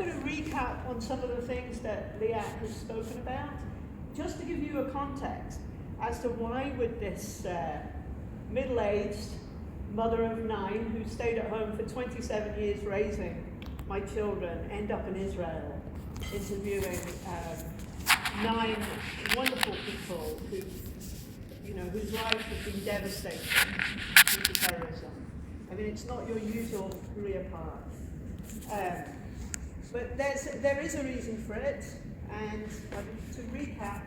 going to recap on some of the things that Leah has spoken about, just to give you a context as to why would this middle-aged mother of 9 who stayed at home for 27 years raising my children end up in Israel interviewing 9 wonderful people who, whose lives have been devastated due to terrorism. I mean, it's not your usual career path. But there is a reason for it, and to recap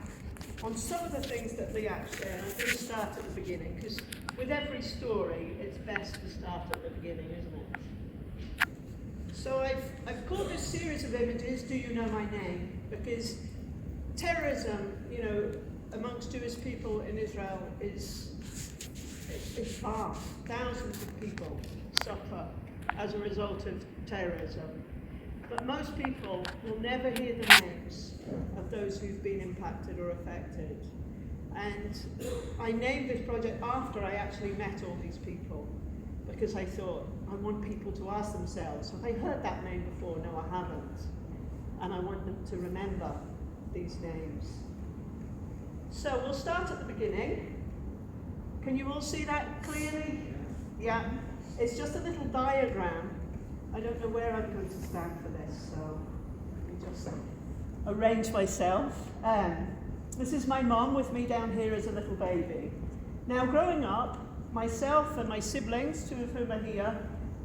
on some of the things that Leah shared, I'm going to start at the beginning, because with every story, it's best to start at the beginning, isn't it? So I've called this series of images, Do You Know My Name? Because terrorism, amongst Jewish people in Israel is vast. Thousands of people suffer as a result of terrorism. But most people will never hear the names of those who've been impacted or affected. And I named this project after I actually met all these people, because I thought, I want people to ask themselves, have I heard that name before? No, I haven't. And I want them to remember these names. So we'll start at the beginning. Can you all see that clearly? Yeah. It's just a little diagram. I don't know where I'm going to stand for this, so let me just arrange myself. This is my mom with me down here as a little baby. Now, growing up, myself and my siblings, 2 of whom are here,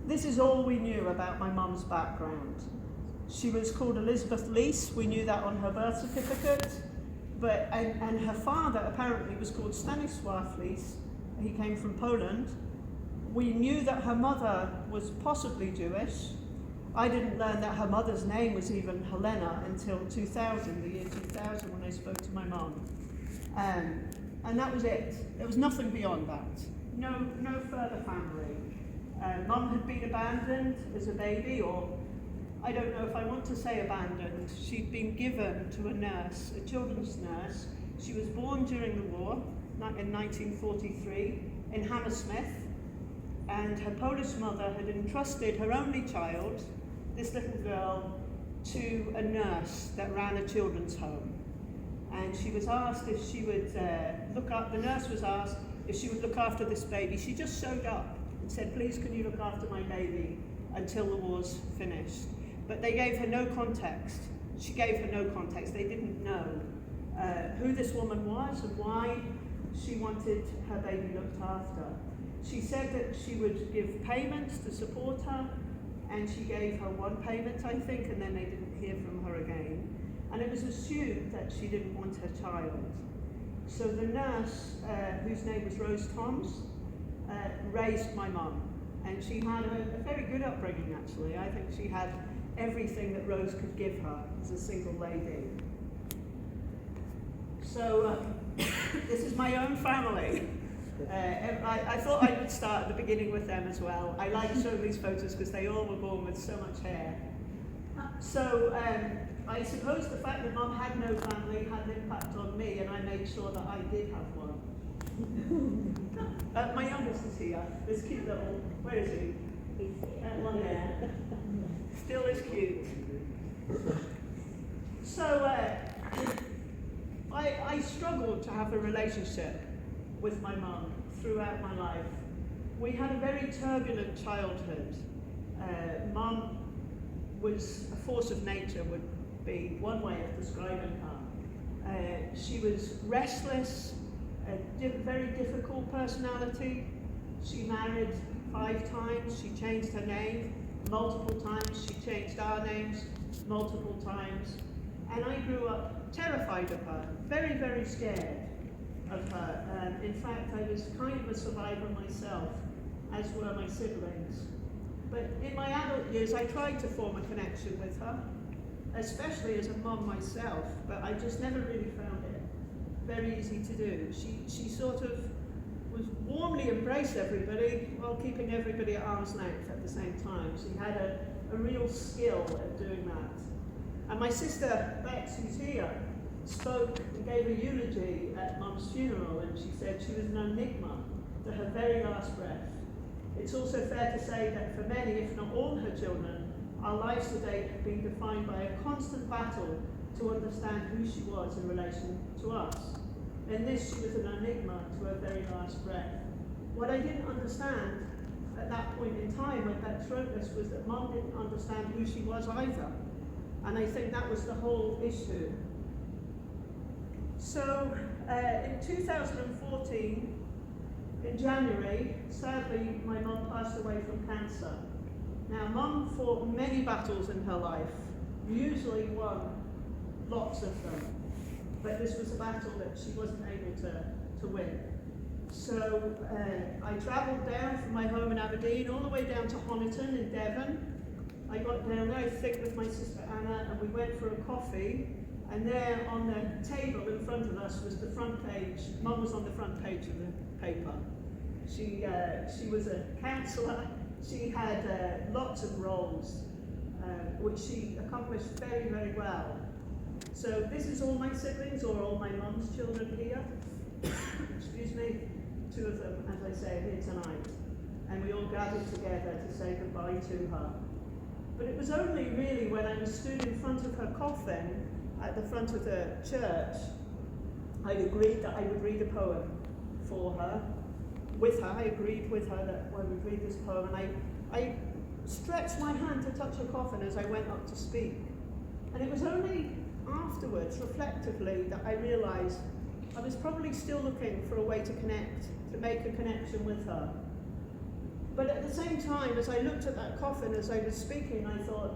this is all we knew about my mom's background. She was called Elizabeth Lease. We knew that on her birth certificate. And her father apparently was called Stanisław Lease. He came from Poland. We knew that her mother was possibly Jewish. I didn't learn that her mother's name was even Helena until 2000, the year 2000, when I spoke to my mom. And that was it. There was nothing beyond that. No further family. Mom had been abandoned as a baby, or I don't know if I want to say abandoned. She'd been given to a nurse, a children's nurse. She was born during the war, in 1943, in Hammersmith. And her Polish mother had entrusted her only child, this little girl, to a nurse that ran a children's home. And she was asked if she would the nurse was asked if she would look after this baby. She just showed up and said, please can you look after my baby until the war's finished. But they gave her no context. She gave her no context. They didn't know who this woman was and why she wanted her baby looked after. She said that she would give payments to support her, and she gave her one payment, I think, and then they didn't hear from her again. And it was assumed that she didn't want her child. So the nurse, whose name was Rose Toms, raised my mum. And she had a very good upbringing, actually. I think she had everything that Rose could give her as a single lady. So this is my own family. I thought I would start at the beginning with them as well. I like showing these photos because they all were born with so much hair. So I suppose the fact that Mum had no family had an impact on me, and I made sure that I did have one. My youngest is here. This cute little, where is he? Long hair. Still is cute. So I struggled to have a relationship with my mum throughout my life. We had a very turbulent childhood. Mum was a force of nature, would be one way of describing her. She was restless, a very difficult personality. She married 5 times, she changed her name multiple times, she changed our names multiple times. And I grew up terrified of her, very, very scared of her. In fact, I was kind of a survivor myself, as were my siblings. But in my adult years, I tried to form a connection with her, especially as a mum myself, but I just never really found it very easy to do. She sort of was warmly embraced everybody while keeping everybody at arm's length at the same time. She had a real skill at doing that. And my sister, Bex, who's here, spoke and gave a eulogy at Mum's funeral, and she said she was an enigma to her very last breath. It's also fair to say that for many, if not all her children, our lives to date have been defined by a constant battle to understand who she was in relation to us. In this, she was an enigma to her very last breath. What I didn't understand at that point in time with that throatless was that Mum didn't understand who she was either. And I think that was the whole issue. So in 2014, in January, sadly, my mum passed away from cancer. Now, Mum fought many battles in her life, usually won lots of them, but this was a battle that she wasn't able to win. So I travelled down from my home in Aberdeen all the way down to Honiton in Devon. I got down there, I think, with my sister Anna, and we went for a coffee. And there on the table in front of us was the front page. Mum was on the front page of the paper. She was a counsellor. She had lots of roles, which she accomplished very, very well. So this is all my siblings, or all my mum's children here. Excuse me. 2 of them, as I say, are here tonight. And we all gathered together to say goodbye to her. But it was only really when I was stood in front of her coffin at the front of the church, I agreed that I would read a poem for her, with her. I agreed with her that I would read this poem, and I stretched my hand to touch her coffin as I went up to speak. And it was only afterwards, reflectively, that I realised I was probably still looking for a way to connect, to make a connection with her. But at the same time, as I looked at that coffin as I was speaking, I thought,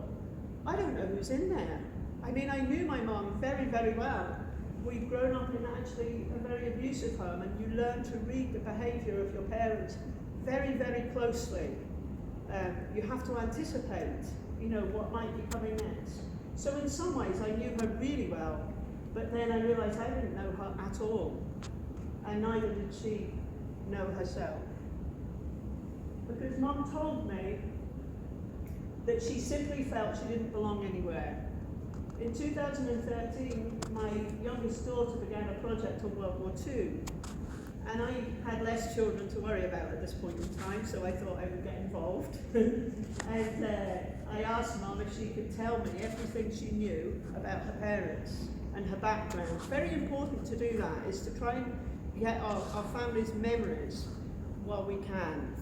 I don't know who's in there. I mean, I knew my mum very, very well. We'd grown up in actually a very abusive home, and you learn to read the behaviour of your parents very, very closely. You have to anticipate, what might be coming next. So in some ways, I knew her really well, but then I realised I didn't know her at all, and neither did she know herself. Because Mum told me that she simply felt she didn't belong anywhere. In 2013, my youngest daughter began a project on World War II, and I had less children to worry about at this point in time, so I thought I would get involved. And I asked Mum if she could tell me everything she knew about her parents and her background. Very important to do that, is to try and get our family's memories while we can.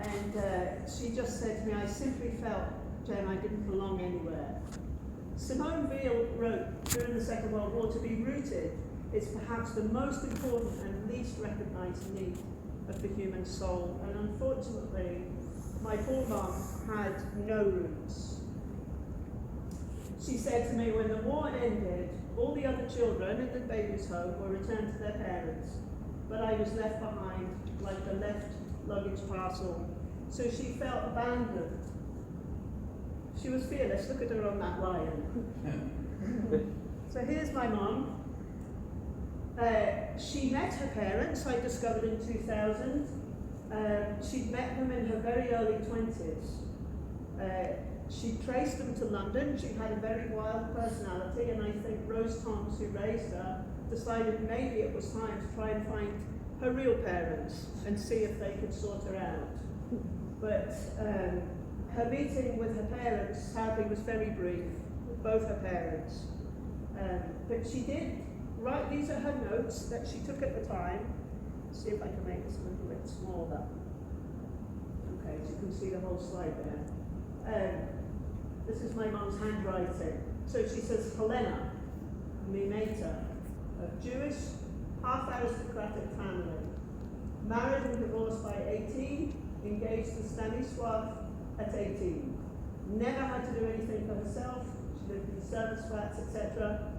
And she just said to me, I simply felt, Jen, I didn't belong anywhere. Simone Weil wrote during the Second World War, to be rooted is perhaps the most important and least recognised need of the human soul. And unfortunately, my poor mum had no roots. She said to me, when the war ended, all the other children in the baby's home were returned to their parents, but I was left behind like the left luggage parcel. So she felt abandoned. She was fearless. Look at her on that lion. So here's my mum. She met her parents, I discovered in 2000. She'd met them in her very early 20s. She traced them to London. She had a very wild personality, and I think Rose Thoms, who raised her, decided maybe it was time to try and find her real parents and see if they could sort her out. But her meeting with her parents, sadly, was very brief, with both her parents. But she did write, these are her notes that she took at the time. Let's see if I can make this a little bit smaller. Okay, so you can see the whole slide there. This is my mum's handwriting. So she says, Helena, me mater, a Jewish, half-aristocratic family, married and divorced by 18, engaged to Stanisław at 18. Never had to do anything for herself. She lived in service flats, etc.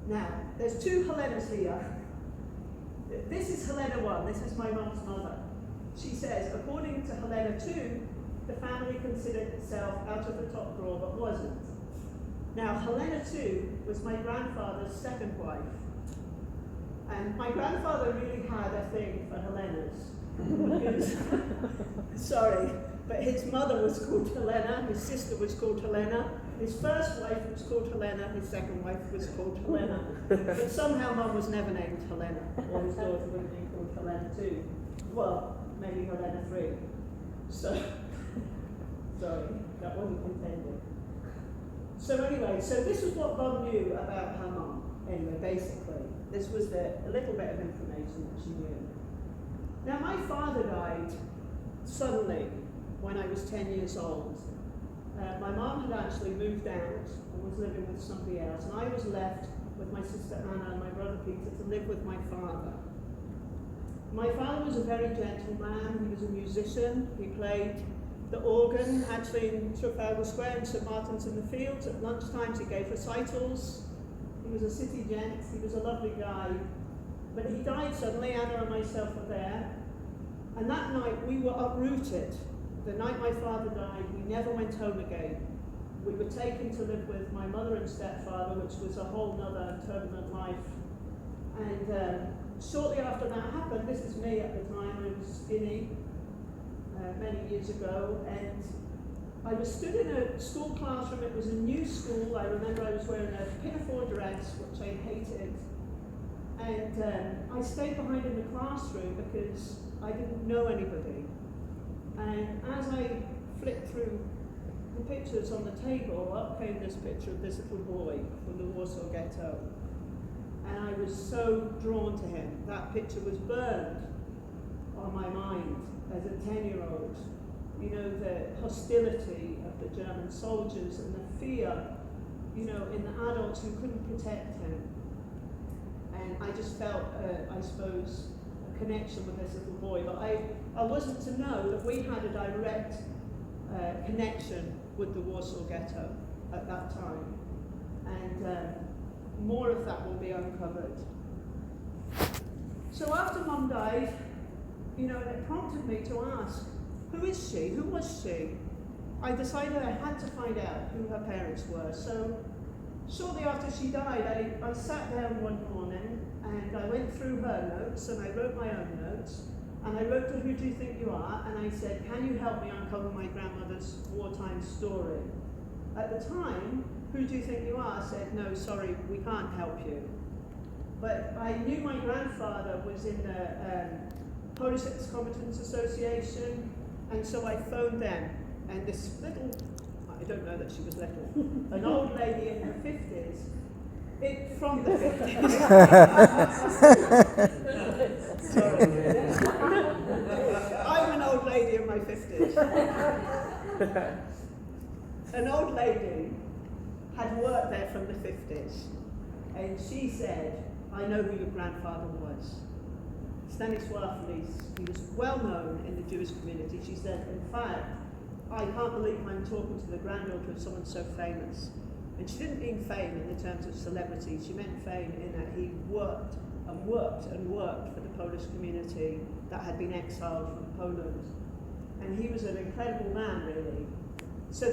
Now, there's 2 Helenas here. This is Helena 1. This is my mum's mother. She says, according to Helena 2, the family considered itself out of the top drawer, but wasn't. Now, Helena 2 was my grandfather's second wife. And my grandfather really had a thing for Helenas. Sorry, but his mother was called Helena, his sister was called Helena, his first wife was called Helena, his second wife was called Helena. But somehow Mum was never named Helena, or his daughter would have been called Helena too. Well, maybe Helena 3. So, sorry. That wasn't intended. So anyway, so this was what Bob knew about her mum. Anyway, basically, this was a little bit of information that she knew. Now, my father died suddenly when I was 10 years old. My mum had actually moved out and was living with somebody else, and I was left with my sister Anna and my brother Peter to live with my father. My father was a very gentle man. He was a musician. He played the organ, actually in Trafalgar Square and St Martin's in the Fields. At lunchtimes he gave recitals. He was a city gent. He was a lovely guy. But he died suddenly. Anna and myself were there. And that night we were uprooted. The night my father died, we never went home again. We were taken to live with my mother and stepfather, which was a whole other turbulent life. And shortly after that happened, this is me at the time, I was skinny, many years ago, and I was stood in a school classroom. It was a new school. I remember I was wearing a pinafore dress, which I hated, and I stayed behind in the classroom because I didn't know anybody. And as I flicked through the pictures on the table, up came this picture of this little boy from the Warsaw Ghetto. And I was so drawn to him. That picture was burned on my mind as a 10-year-old. You know, the hostility of the German soldiers and the fear, you know, in the adults who couldn't protect him. And I just felt, I suppose, a connection with this little boy. But I wasn't to know that we had a direct connection with the Warsaw Ghetto at that time. And more of that will be uncovered. So after Mum died, you know, it prompted me to ask, who is she? Who was she? I decided I had to find out who her parents were. So shortly after she died, I sat down one morning and I went through her notes and I wrote my own notes. And I wrote to her, who do you think you are? And I said, can you help me uncover my grandmother's wartime story? At the time, who do you think you are? Said, no, sorry, we can't help you. But I knew my grandfather was in the Polish Ex-Combatants Association, and so I phoned them. And this little, I don't know that she was little, an old lady in her 50s, from the 50s. Sorry. I'm an old lady in my 50s. An old lady had worked there from the 50s, and she said, I know who your grandfather was. Stanisław Lis. He was well known in the Jewish community. She said, in fact, I can't believe I'm talking to the granddaughter of someone so famous. And she didn't mean fame in the terms of celebrity. She meant fame in that he worked and worked and worked for the Polish community that had been exiled from Poland. And he was an incredible man, really. So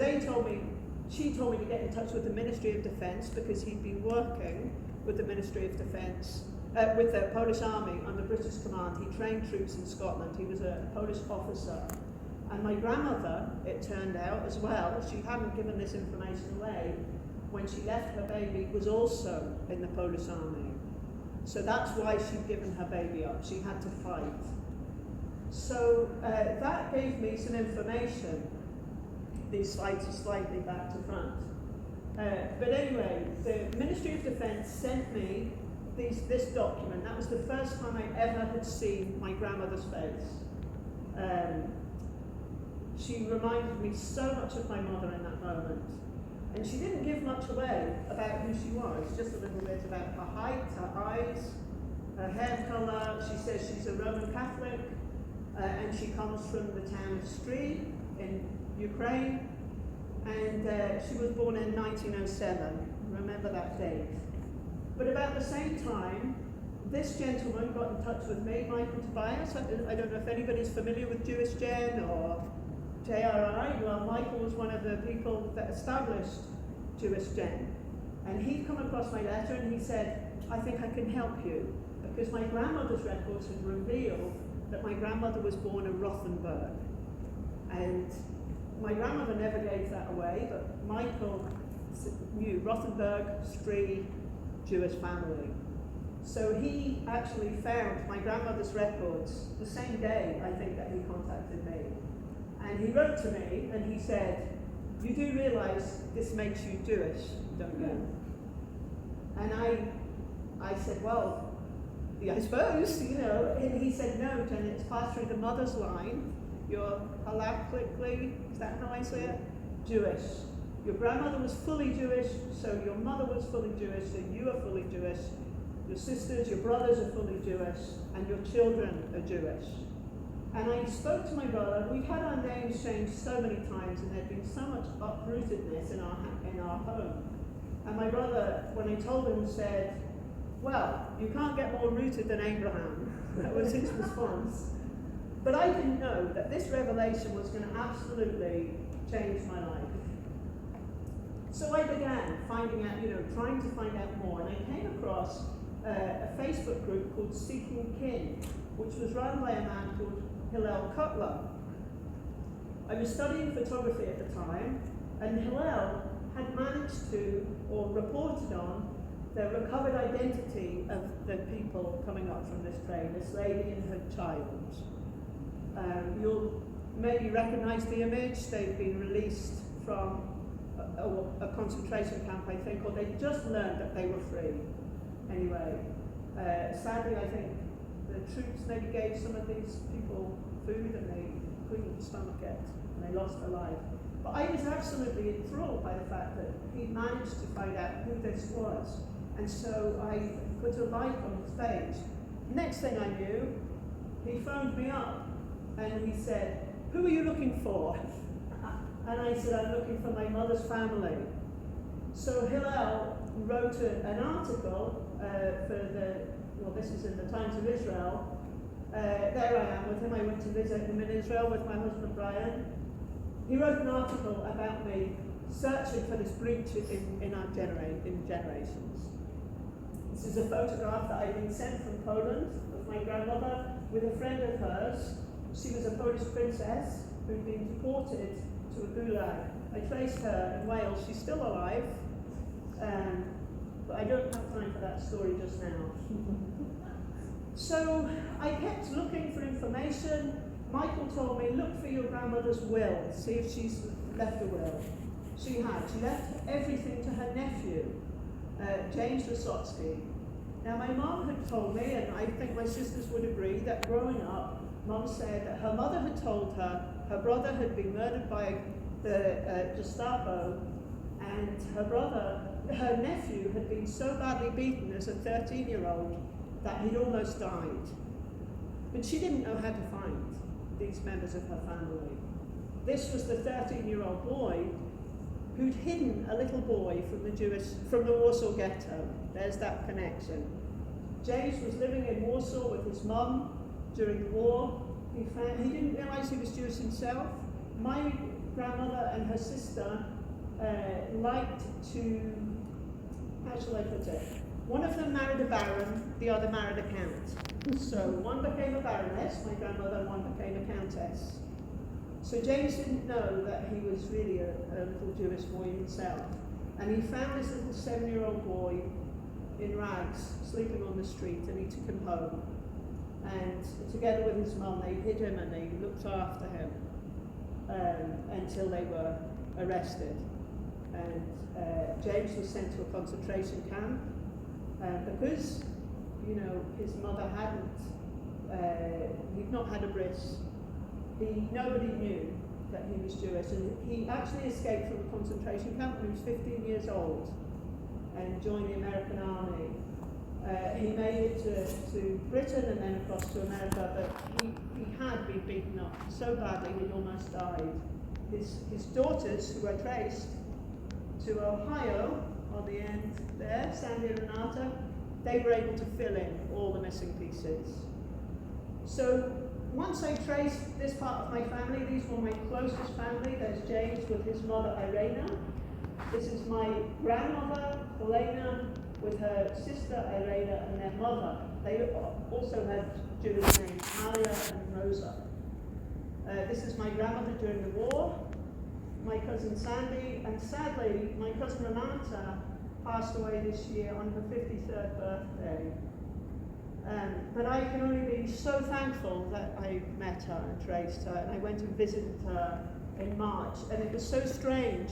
she told me to get in touch with the Ministry of Defence because he'd been working with the Ministry of Defence, with the Polish Army under British command. He trained troops in Scotland. He was a Polish officer. And my grandmother, it turned out as well, she hadn't given this information away, when she left her baby, was also in the Polish Army. So that's why she'd given her baby up. She had to fight. So that gave me some information. These slides are slightly back to front. But anyway, the Ministry of Defence sent me this document. That was the first time I ever had seen my grandmother's face. She reminded me so much of my mother in that moment. And she didn't give much away about who she was, just a little bit about her height, her eyes, her hair colour. She says she's a Roman Catholic, and she comes from the town of Stry in Ukraine, and she was born in 1907. Remember that date. But about the same time, this gentleman got in touch with me, Michael Tobias. I don't know if anybody's familiar with Jewish Gen or JRI. Well, Michael was one of the people that established Jewish Gen. And he'd come across my letter and he said, I think I can help you, because my grandmother's records had revealed that my grandmother was born in Rothenburg. And my grandmother never gave that away, but Michael knew Rothenburg, Stry, Jewish family. So he actually found my grandmother's records the same day, I think, that he contacted me. And he wrote to me and he said, you do realise this makes you Jewish, don't you? And I said, well, yeah, I suppose, you know. And he said, no, Jenny, it's passed through the mother's line. You're halachically, is that how I say it? Jewish. Your grandmother was fully Jewish, so your mother was fully Jewish, so you are fully Jewish. Your sisters, your brothers are fully Jewish, and your children are Jewish. And I spoke to my brother. We've had our names changed so many times, and there'd been so much uprootedness in our home. And my brother, when I told him, said, well, you can't get more rooted than Abraham. That was his response. But I didn't know that this revelation was going to absolutely change my life. So I began finding out, trying to find out more. And I came across a Facebook group called Seeking Kin, which was run by a man called Hallel Ariel. I was studying photography at the time, and Hallel had managed to, or reported on, the recovered identity of the people coming up from this train, this lady and her child. You'll maybe recognize the image. They've been released from a concentration camp, I think, or they just learned that they were free. Anyway, sadly, I think the troops maybe gave some of these people food and they couldn't stomach it, and they lost their life. But I was absolutely enthralled by the fact that he managed to find out who this was. And so I put a like on his page. Next thing I knew, he phoned me up and he said, who are you looking for? And I said, I'm looking for my mother's family. So Hillel wrote an article this is in the Times of Israel. There I am with him. I went to visit him in Israel with my husband Brian. He wrote an article about me searching for this breach in generations. This is a photograph that I'd been sent from Poland of my grandmother with a friend of hers. She was a Polish princess who'd been deported to a gulag. I traced her in Wales. She's still alive, but I don't have time for that story just now. So I kept looking for information. Michael told me, look for your grandmother's will, see if she's left a will. She had. She left everything to her nephew, James Wysotsky. Now my mom had told me, and I think my sisters would agree, that growing up, Mom said that her mother had told her her brother had been murdered by the Gestapo, and her nephew had been so badly beaten as a 13-year-old that he'd almost died. But she didn't know how to find these members of her family. This was the 13-year-old boy who'd hidden a little boy from the Warsaw ghetto. There's that connection. James was living in Warsaw with his mum during the war. He didn't realise he was Jewish himself. My grandmother and her sister liked to, how shall I put it? One of them married a baron, the other married a count. So one became a baroness, my grandmother, and one became a countess. So James didn't know that he was really a little Jewish boy himself. And he found this little 7-year-old boy in rags, sleeping on the street, and he took him home. And together with his mum, they hid him and they looked after him until they were arrested. And James was sent to a concentration camp because, his mother he'd not had a bris. Nobody knew that he was Jewish, and he actually escaped from a concentration camp when he was 15 years old and joined the American Army. He made it to Britain and then across to America, but he had been beaten up so badly he almost died. His daughters, who I traced to Ohio on the end there, Sandy and Renata, they were able to fill in all the missing pieces. So once I traced this part of my family, these were my closest family. There's James with his mother Irena. This is my grandmother, Helena, with her sister Irena and their mother. They also had Jewish names, Alia and Rosa. This is my grandmother during the war, my cousin Sandy, and sadly, my cousin Renata passed away this year on her 53rd birthday. But I can only be so thankful that I met her and traced her, and I went and visited her in March, and it was so strange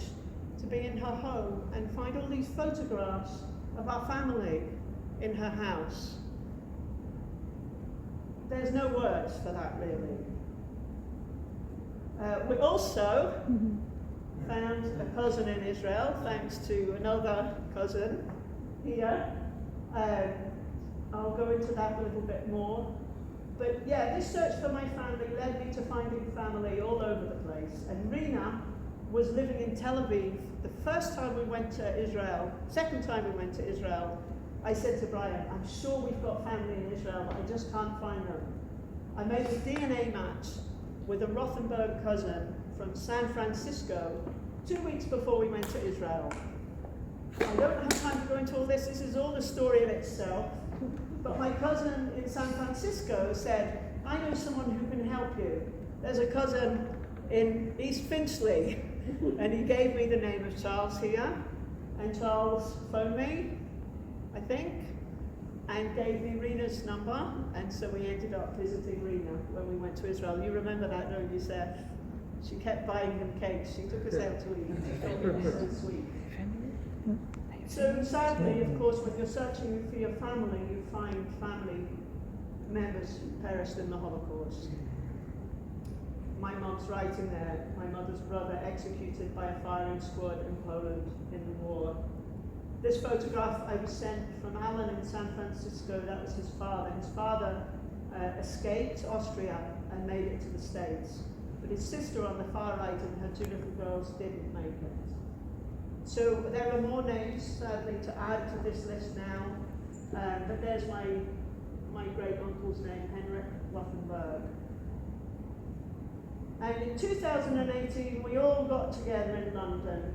to be in her home and find all these photographs of our family in her house. There's no words for that, really. We also found a cousin in Israel, thanks to another cousin here. I'll go into that a little bit more. But yeah, this search for my family led me to finding family all over the place. And Rena was living in Tel Aviv. The first time we went to Israel, second time we went to Israel, I said to Brian, I'm sure we've got family in Israel, but I just can't find them. I made a DNA match with a Rothenberg cousin from San Francisco 2 weeks before we went to Israel. I don't have time to go into all this is all the story of itself, but my cousin in San Francisco said, I know someone who can help you. There's a cousin in East Finchley, and he gave me the name of Charles here, and Charles phoned me, I think, and gave me Rena's number, and so we ended up visiting Rena when we went to Israel. You remember that, don't you, Seth? She kept buying him cakes. She took us out to eat. It was so sweet. So sadly, of course, when you're searching for your family, you find family members who perished in the Holocaust. My mum's writing there, my mother's brother executed by a firing squad in Poland in the war. This photograph I was sent from Alan in San Francisco, that was his father. His father escaped Austria and made it to the States. But his sister on the far right and her two little girls didn't make it. So there are more names, sadly, to add to this list now. But there's my great uncle's name, Henrik Rothenberg. And in 2018, we all got together in London.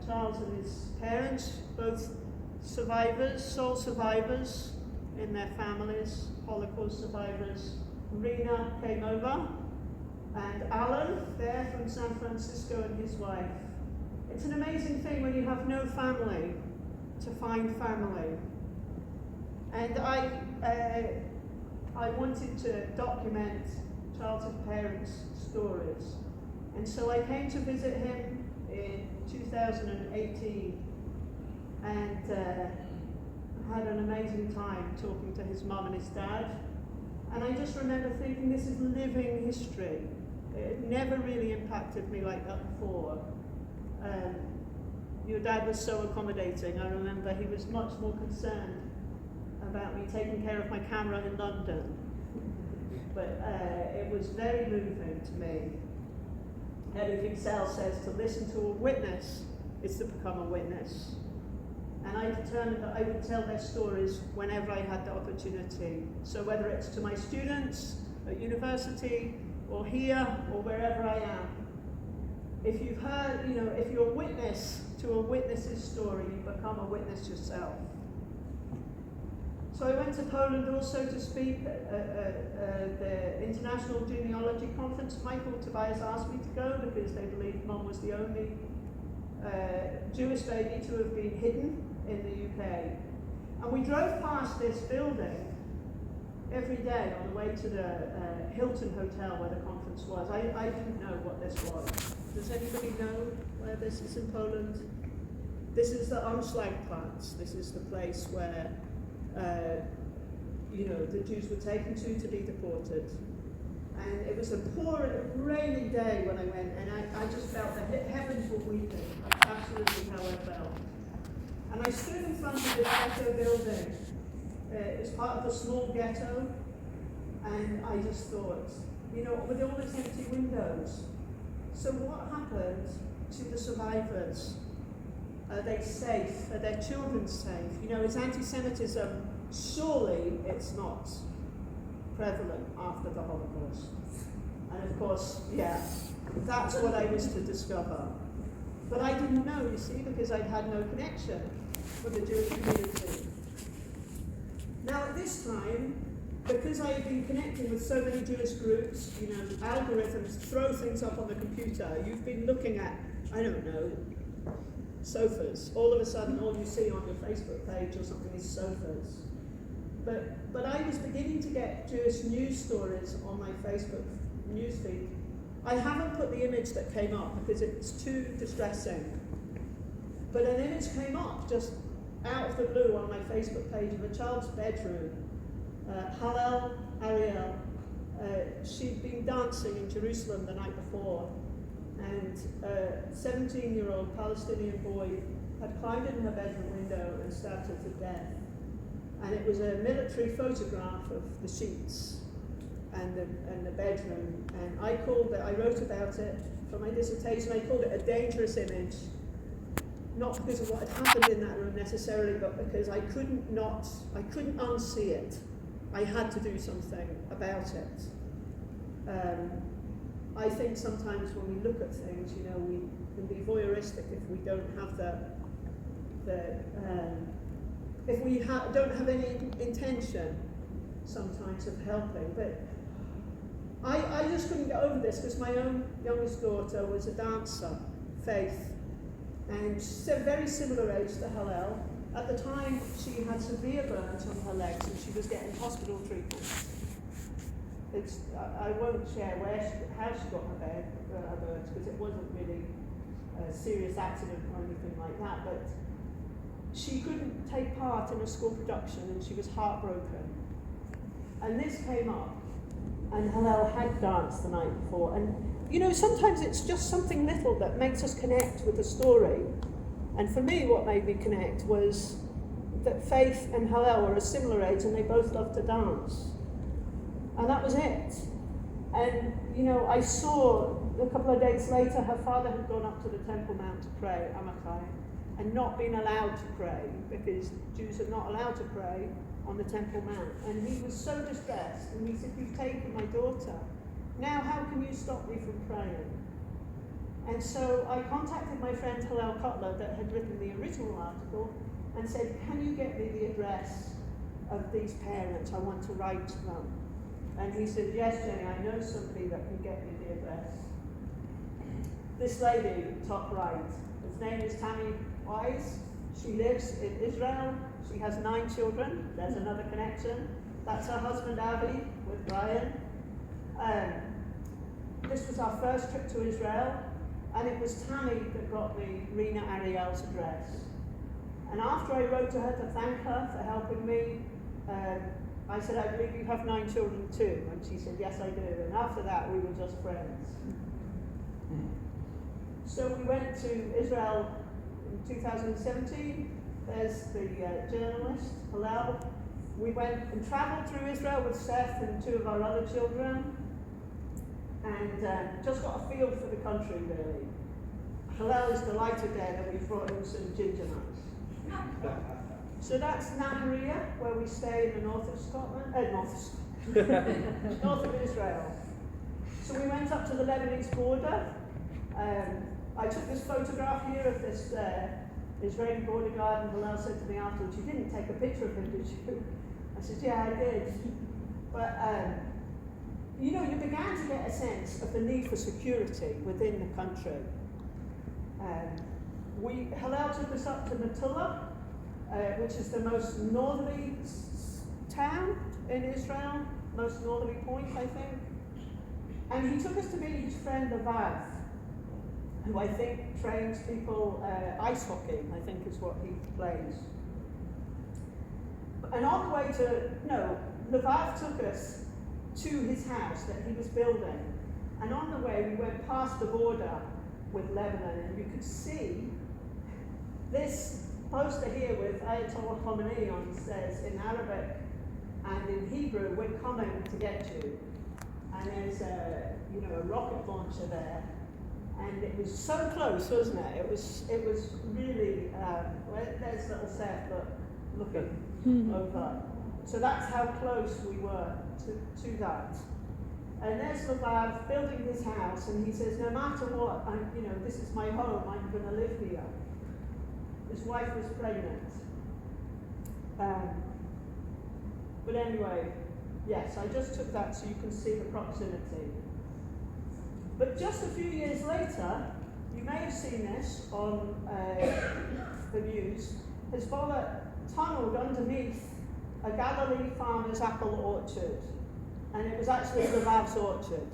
Charles and his parents, both survivors, sole survivors in their families, Holocaust survivors. Rena came over, and Alan, there from San Francisco, and his wife. It's an amazing thing when you have no family to find family. And I wanted to document Charles's parents' stories. And so I came to visit him in 2018 and had an amazing time talking to his mum and his dad. And I just remember thinking, this is living history. It never really impacted me like that before. Your dad was so accommodating. I remember he was much more concerned about me taking care of my camera in London. But it was very moving to me. Everything Sal says, to listen to a witness is to become a witness. And I determined that I would tell their stories whenever I had the opportunity. So whether it's to my students at university, or here, or wherever I am. If you've heard, if you're a witness to a witness's story, you become a witness yourself. So I went to Poland also to speak at the International Genealogy Conference. Michael Tobias asked me to go because they believed Mum was the only Jewish baby to have been hidden in the UK. And we drove past this building every day on the way to the Hilton Hotel where the conference was. I didn't know what this was. Does anybody know where this is in Poland? This is the Umschlagplatz. This is the place where the Jews were taken to be deported. And it was a rainy day when I went, and I just felt that heavens were weeping. That's absolutely how I felt. And I stood in front of this ghetto building. It's part of a small ghetto, and I just thought, with all its empty windows, so what happened to the survivors? Are they safe? Are their children safe? Is anti-Semitism, surely it's not prevalent after the Holocaust. And of course, that's what I was to discover. But I didn't know, you see, because I'd had no connection with the Jewish community. Now at this time, because I had been connecting with so many Jewish groups, algorithms throw things up on the computer. You've been looking at, sofas. All of a sudden, all you see on your Facebook page or something is sofas. But I was beginning to get Jewish news stories on my Facebook newsfeed, I haven't put the image that came up because it's too distressing. But an image came up just out of the blue on my Facebook page of a child's bedroom. Hallel Ariel. She'd been dancing in Jerusalem the night before, and a 17-year-old Palestinian boy had climbed in her bedroom window and stabbed her to death. And it was a military photograph of the sheets and the bedroom. And I wrote about it for my dissertation. I called it a dangerous image, not because of what had happened in that room necessarily, but because I couldn't unsee it. I had to do something about it. I think sometimes when we look at things, we can be voyeuristic if we don't have if we don't have any intention sometimes of helping. But I just couldn't get over this because my own youngest daughter was a dancer, Faith, and she's a very similar age to Hallel. At the time, she had severe burns on her legs and she was getting hospital treatment. I won't share how she got her burns because it wasn't really a serious accident or anything like that, but she couldn't take part in a school production and she was heartbroken. And this came up, and Hallel had danced the night before. And sometimes it's just something little that makes us connect with the story. And for me, what made me connect was that Faith and Hallel were a similar age and they both loved to dance. And that was it. And, I saw a couple of days later, her father had gone up to the Temple Mount to pray, Amakai, and not been allowed to pray because Jews are not allowed to pray on the Temple Mount. And he was so distressed, and he said, "You've taken my daughter. Now how can you stop me from praying?" And so I contacted my friend Hallel Cutler that had written the original article and said, "Can you get me the address of these parents? I want to write to them." And he said, "Yes, Jenny, I know somebody that can get me the address." This lady, top right, his name is Tammy Wise. She lives in Israel. She has 9 children. There's another connection. That's her husband, Avi, with Brian. This was our first trip to Israel, and it was Tammy that got me Rena Ariel's address. And after I wrote to her to thank her for helping me, I said, "I believe you have 9 children too." And she said, "Yes, I do." And after that, we were just friends. So we went to Israel in 2017. There's the journalist, Hallel. We went and traveled through Israel with Seth and 2 of our other children, and just got a feel for the country, really. Hallel is delighted there that we brought him some ginger nuts. So that's Nahariya, where we stay in the north of Scotland, north of Israel. So we went up to the Lebanese border. I took this photograph here of this Israeli border guard, and Hallel said to me afterwards, "You didn't take a picture of him, did you?" I said, "Yeah, I did." But you began to get a sense of the need for security within the country. Hallel took us up to Metula, which is the most northerly town in Israel, most northerly point, I think. And he took us to meet his friend Lavav, who I think trains people ice hockey, I think is what he plays. And on the way Lavav took us to his house that he was building. And on the way, we went past the border with Lebanon, and you could see this poster here with Ayatollah Khomeini on it says in Arabic and in Hebrew, "We're coming to get you." And there's a rocket launcher there. And it was so close, wasn't it? It was really, there's little Seth, but looking over. So that's how close we were to that. And there's Lavav building his house, and he says, "No matter what, this is my home, I'm going to live here." His wife was pregnant. But anyway, yes, I just took that so you can see the proximity. But just a few years later, you may have seen this on the news, Hezbollah tunneled underneath a Galilee farmer's apple orchard, and it was actually Lavav's orchard.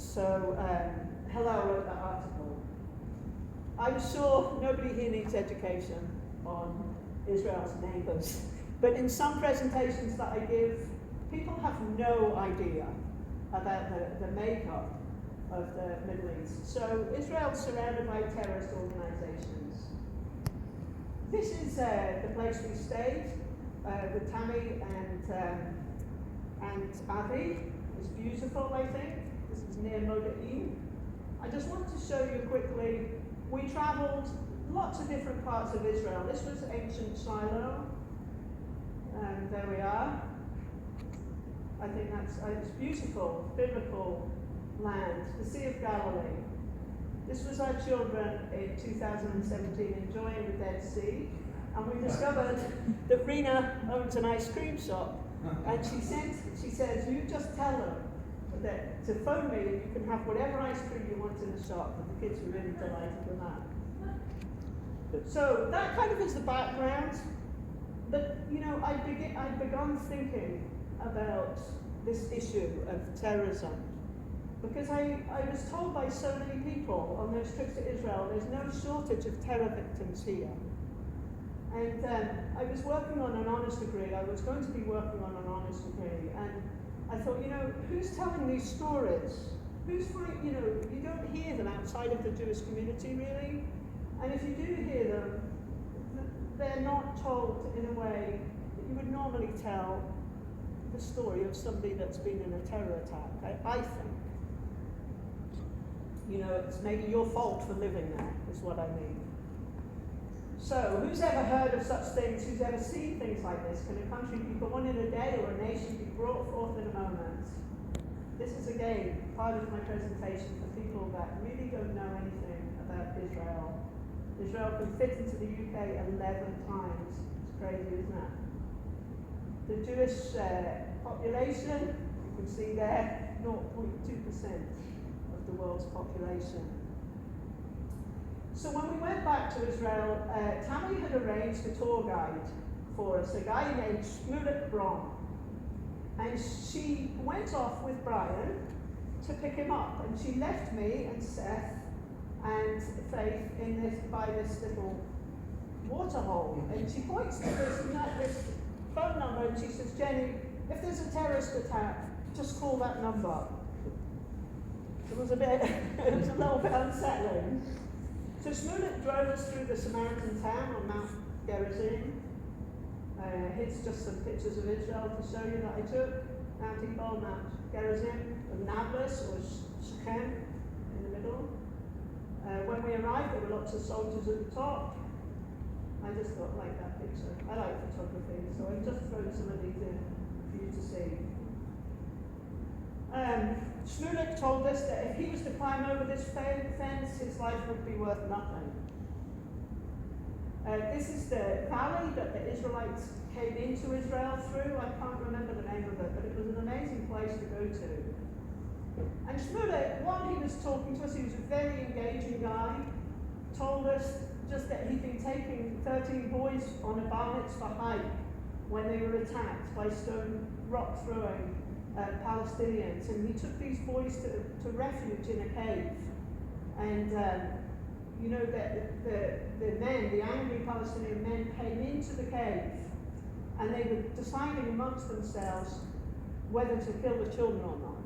So Hallel wrote that article. I'm sure nobody here needs education on Israel's neighbours, but in some presentations that I give, people have no idea about the makeup of the Middle East. So Israel's surrounded by terrorist organisations. This is the place we stayed with Tammy and Abby. It's beautiful, I think. This is near Modain. I just want to show you quickly, we travelled lots of different parts of Israel. This was ancient Shiloh, and there we are. I think that's it's beautiful, biblical land, the Sea of Galilee. This was our children in 2017 enjoying the Dead Sea, and we discovered that Rena owns an ice cream shop, and she says, you just tell them that to phone me and you can have whatever ice cream you want in the shop, and the kids were really delighted with that. So that kind of is the background, but you know, I'd begun thinking about this issue of terrorism because I was told by so many people on those trips to Israel there's no shortage of terror victims here. And I was working on an honours degree, I was going to be working on an honours degree, and I thought, you know, who's telling these stories? You know, you don't hear them outside of the Jewish community really, and if you do hear them, they're not told in a way that you would normally tell the story of somebody that's been in a terror attack, I think. You know, it's maybe your fault for living there, is what I mean. So, who's ever heard of such things? Who's ever seen things like this? Can a country be born in a day or a nation be brought forth in a moment? This is, again, part of my presentation for people that really don't know anything about Israel. Israel can fit into the UK 11 times. It's crazy, isn't it? The Jewish population, you can see there, 0.2% of the world's population. So when we went back to Israel, Tammy had arranged a tour guide for us, a guy named Shmulik Bron. And she went off with Brian to pick him up, and she left me and Seth and Faith by this little waterhole. And she points to this phone number, and she says, Jenny, if there's a terrorist attack, just call that number. It was a little bit unsettling. So Shmulik drove us through the Samaritan town on Mount Gerizim. Here's just some pictures of Israel to show you that I took. Mount Ebal, Mount Gerizim, and Nablus, or Shechem, in the middle. When we arrived, there were lots of soldiers at the top. I just thought, like that picture. I like photography, so I've just thrown some of these in for you to see. Shmulik told us that if he was to climb over this fence, his life would be worth nothing. This is the valley that the Israelites came into Israel through. I can't remember the name of it, but it was an amazing place to go to. And Shmulik, while he was talking to us, he was a very engaging guy, told us just that he'd been taking 13 boys on a bar mitzvah hike when they were attacked by stone rock throwing Palestinians, and he took these boys to refuge in a cave. And you know that the angry Palestinian men came into the cave, and they were deciding amongst themselves whether to kill the children or not.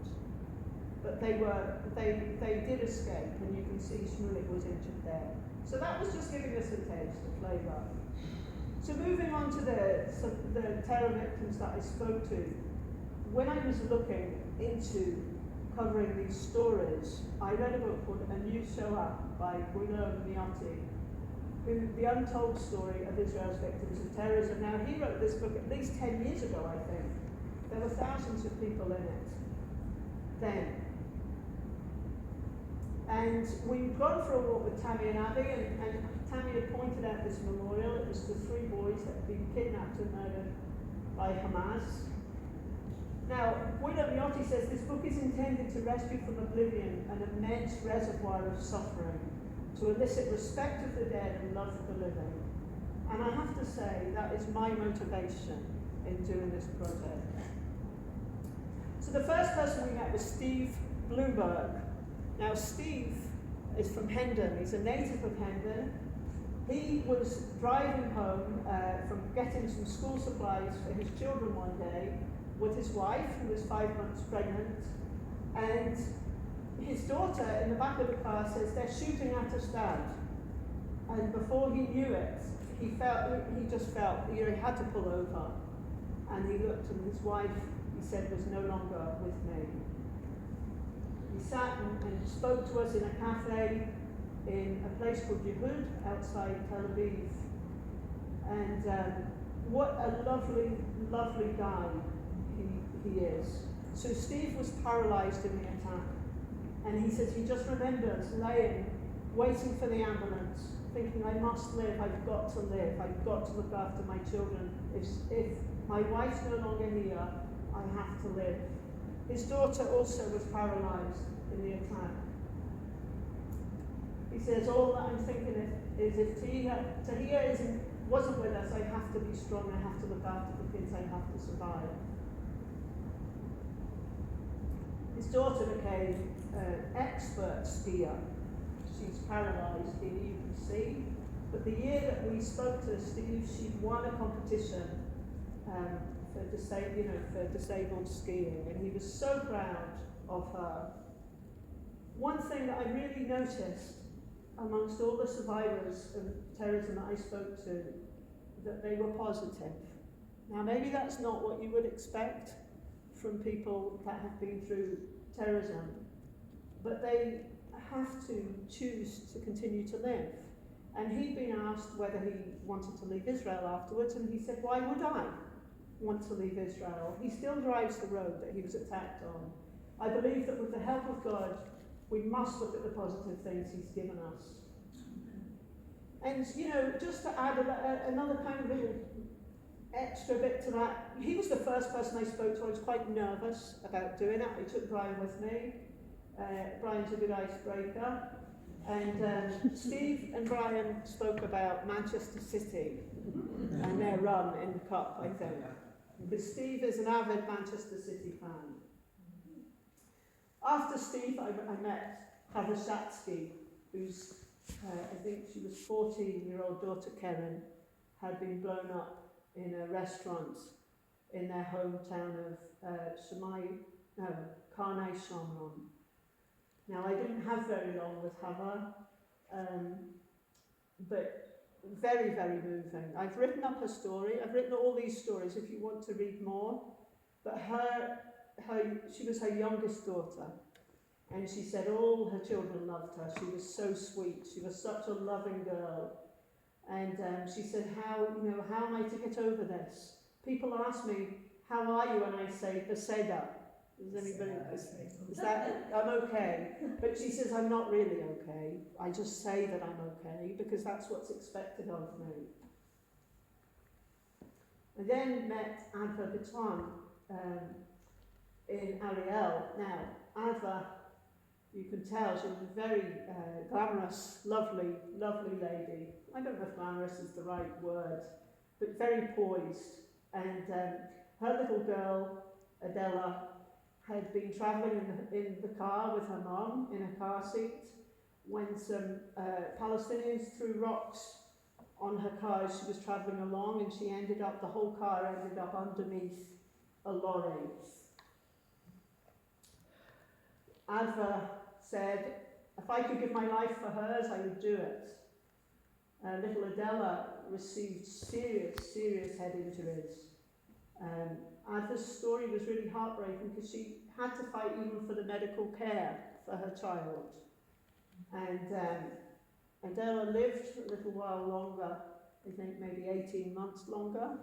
But they did escape, and you can see Shmulik was injured there. So that was just giving us a taste, a flavour. So moving on to the terror victims that I spoke to. When I was looking into covering these stories, I read a book called A New Shoah by Guido Miotti, the untold story of Israel's victims of terrorism. Now, he wrote this book at least 10 years ago, I think. There were thousands of people in it then. And we'd gone for a walk with Tammy and Abby, and Tammy had pointed out this memorial. It was the 3 boys that had been kidnapped and murdered by Hamas. Now, Guido Miotti says this book is intended to rescue from oblivion an immense reservoir of suffering, to elicit respect of the dead and love for the living. And I have to say, that is my motivation in doing this project. So the first person we met was Steve Bloomberg. Now Steve is from Hendon, he's a native of Hendon. He was driving home from getting some school supplies for his children one day with his wife, who was 5 months pregnant, and his daughter in the back of the car says, "They're shooting at us, Dad." And before he knew it, he just felt, he had to pull over. And he looked, and his wife, he said, was no longer with me. He sat and spoke to us in a cafe in a place called Yehud outside Tel Aviv. And what a lovely, lovely guy he is. So Steve was paralyzed in the attack. And he says he just remembers laying, waiting for the ambulance, thinking, I must live, I've got to live, I've got to look after my children. If my wife's no longer here, I have to live. His daughter also was paralyzed in the attack. He says, all that I'm thinking is if Tahia wasn't with us, I have to be strong, I have to look after the kids, I have to survive. His daughter became an expert skier. She's paralysed here, you can see. But the year that we spoke to Steve, she won a competition for disabled skiing, and he was so proud of her. One thing that I really noticed amongst all the survivors of terrorism that I spoke to, that they were positive. Now maybe that's not what you would expect from people that have been through terrorism, but they have to choose to continue to live. And he'd been asked whether he wanted to leave Israel afterwards, and he said, why would I want to leave Israel? He still drives the road that he was attacked on. I believe that with the help of God, we must look at the positive things he's given us. And, just to add another kind of little extra bit to that, he was the first person I spoke to. I was quite nervous about doing it. I took Brian with me. Brian's a good icebreaker. And Steve and Brian spoke about Manchester City and their run in the Cup, I think. Because Steve is an avid Manchester City fan. After Steve, I met Heather Shatsky, who's, I think she was 14-year-old daughter Karen, had been blown up in a restaurant in their hometown of Karnei Shomron. Now, I didn't have very long with Heather, but very, very moving. I've written up her story. I've written all these stories if you want to read more. But she was her youngest daughter. And she said all her children loved her. She was so sweet. She was such a loving girl. And she said, how am I to get over this? People ask me, how are you? And I say, Beseda. Does anybody, is that, I'm okay. But she says, I'm not really okay. I just say that I'm okay because that's what's expected of me. I then met Adva Bitwan in Ariel. Now, Adva, you can tell, she was a very glamorous, lovely, lovely lady. I don't know if glamorous is the right word, but very poised. And her little girl, Adela, had been travelling in the car with her mom in a car seat when some Palestinians threw rocks on her car as she was travelling along, and the whole car ended up underneath a lorry. Adva said, if I could give my life for hers, I would do it. Little Adela received serious, serious head injuries. Adva's story was really heartbreaking because she had to fight even for the medical care for her child. And Adela lived a little while longer, I think maybe 18 months longer,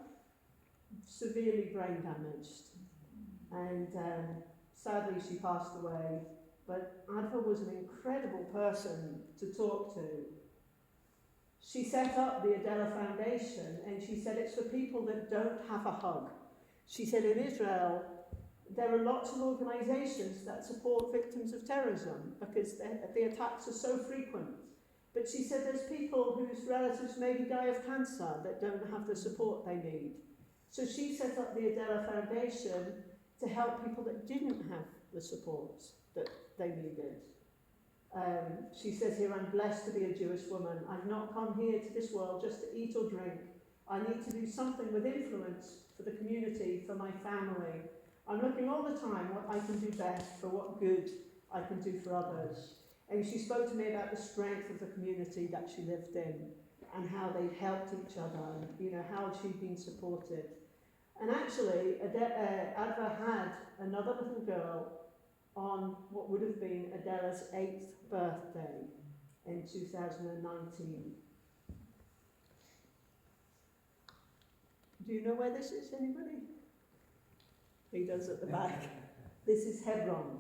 severely brain damaged. And sadly she passed away. But Adva was an incredible person to talk to. She set up the Adela Foundation, and she said it's for people that don't have a hug. She said in Israel, there are lots of organisations that support victims of terrorism because the attacks are so frequent. But she said there's people whose relatives maybe die of cancer that don't have the support they need. So she set up the Adela Foundation to help people that didn't have the support that they needed. She says here, I'm blessed to be a Jewish woman. I've not come here to this world just to eat or drink. I need to do something with influence for the community, for my family. I'm looking all the time what I can do best, for what good I can do for others. And she spoke to me about the strength of the community that she lived in and how they helped each other and, you know, how she'd been supported. And actually, Adva had another little girl on what would have been Adela's 8th birthday in 2019. Do you know where this is, anybody? He does at the back. This is Hebron.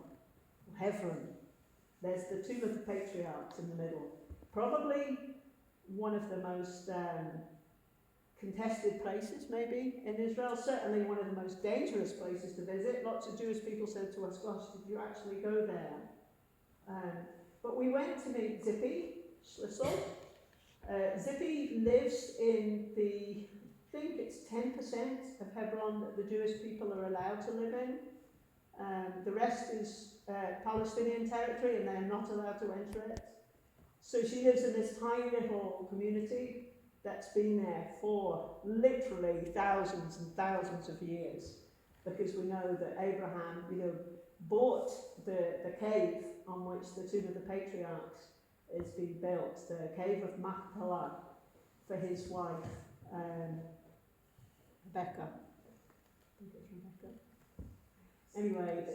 There's the tomb of the patriarchs in the middle. Probably one of the most contested places, maybe, in Israel. Certainly one of the most dangerous places to visit. Lots of Jewish people said to us, gosh, did you actually go there? But we went to meet Zippy Schlissel. Zippy lives in the, I think it's 10% of Hebron that the Jewish people are allowed to live in. The rest is Palestinian territory and they're not allowed to enter it. So she lives in this tiny little community that's been there for literally thousands and thousands of years, because we know that Abraham, you know, bought the cave on which the tomb of the patriarchs is being built, the cave of Machpelah, for his wife, Rebecca. I think it's Rebecca. Anyway,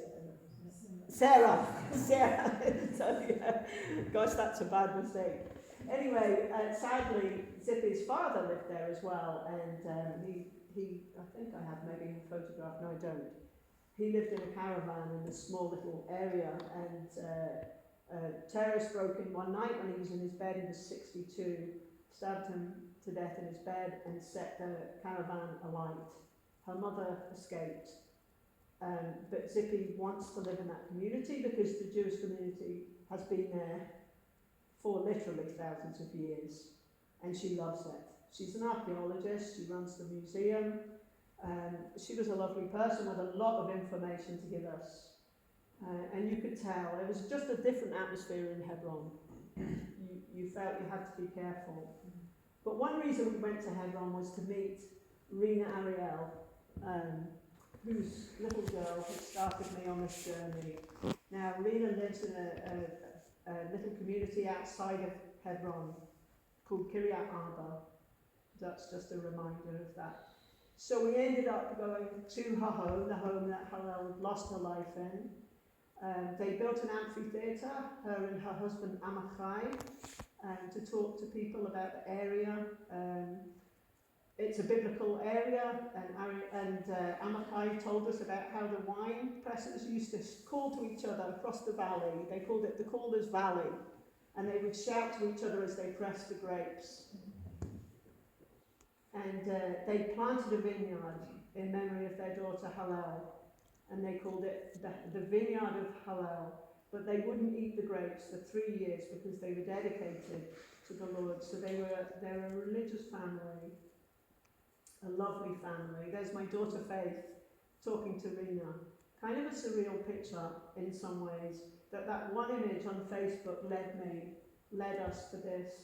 Sarah. So, yeah. Gosh, that's a bad mistake. Anyway, sadly, Zippy's father lived there as well, and he, I think I have maybe a photograph, no I don't. He lived in a caravan in this small little area, and terrorists broke in one night when he was in his bed. He was 62, stabbed him to death in his bed and set the caravan alight. Her mother escaped. But Zippy wants to live in that community because the Jewish community has been there for literally thousands of years, and she loves it. She's an archaeologist, she runs the museum. She was a lovely person with a lot of information to give us. And you could tell, it was just a different atmosphere in Hebron. You felt you had to be careful. But one reason we went to Hebron was to meet Rena Ariel, whose little girl had started me on this journey. Now, Rena lives in a little community outside of Hebron called Kiryat Arba. That's just a reminder of that. So we ended up going to her home, the home that Hallel lost her life in. They built an amphitheatre, her and her husband Amachai, to talk to people about the area. It's a biblical area, and Amachai told us about how the wine pressers used to call to each other across the valley. They called it the Calder's Valley, and they would shout to each other as they pressed the grapes. And they planted a vineyard in memory of their daughter Hallel, and they called it the Vineyard of Hallel. But they wouldn't eat the grapes for 3 years because they were dedicated to the Lord. So they're a religious family. A lovely family. There's my daughter Faith talking to Rena. Kind of a surreal picture in some ways, that one image on Facebook led us to this.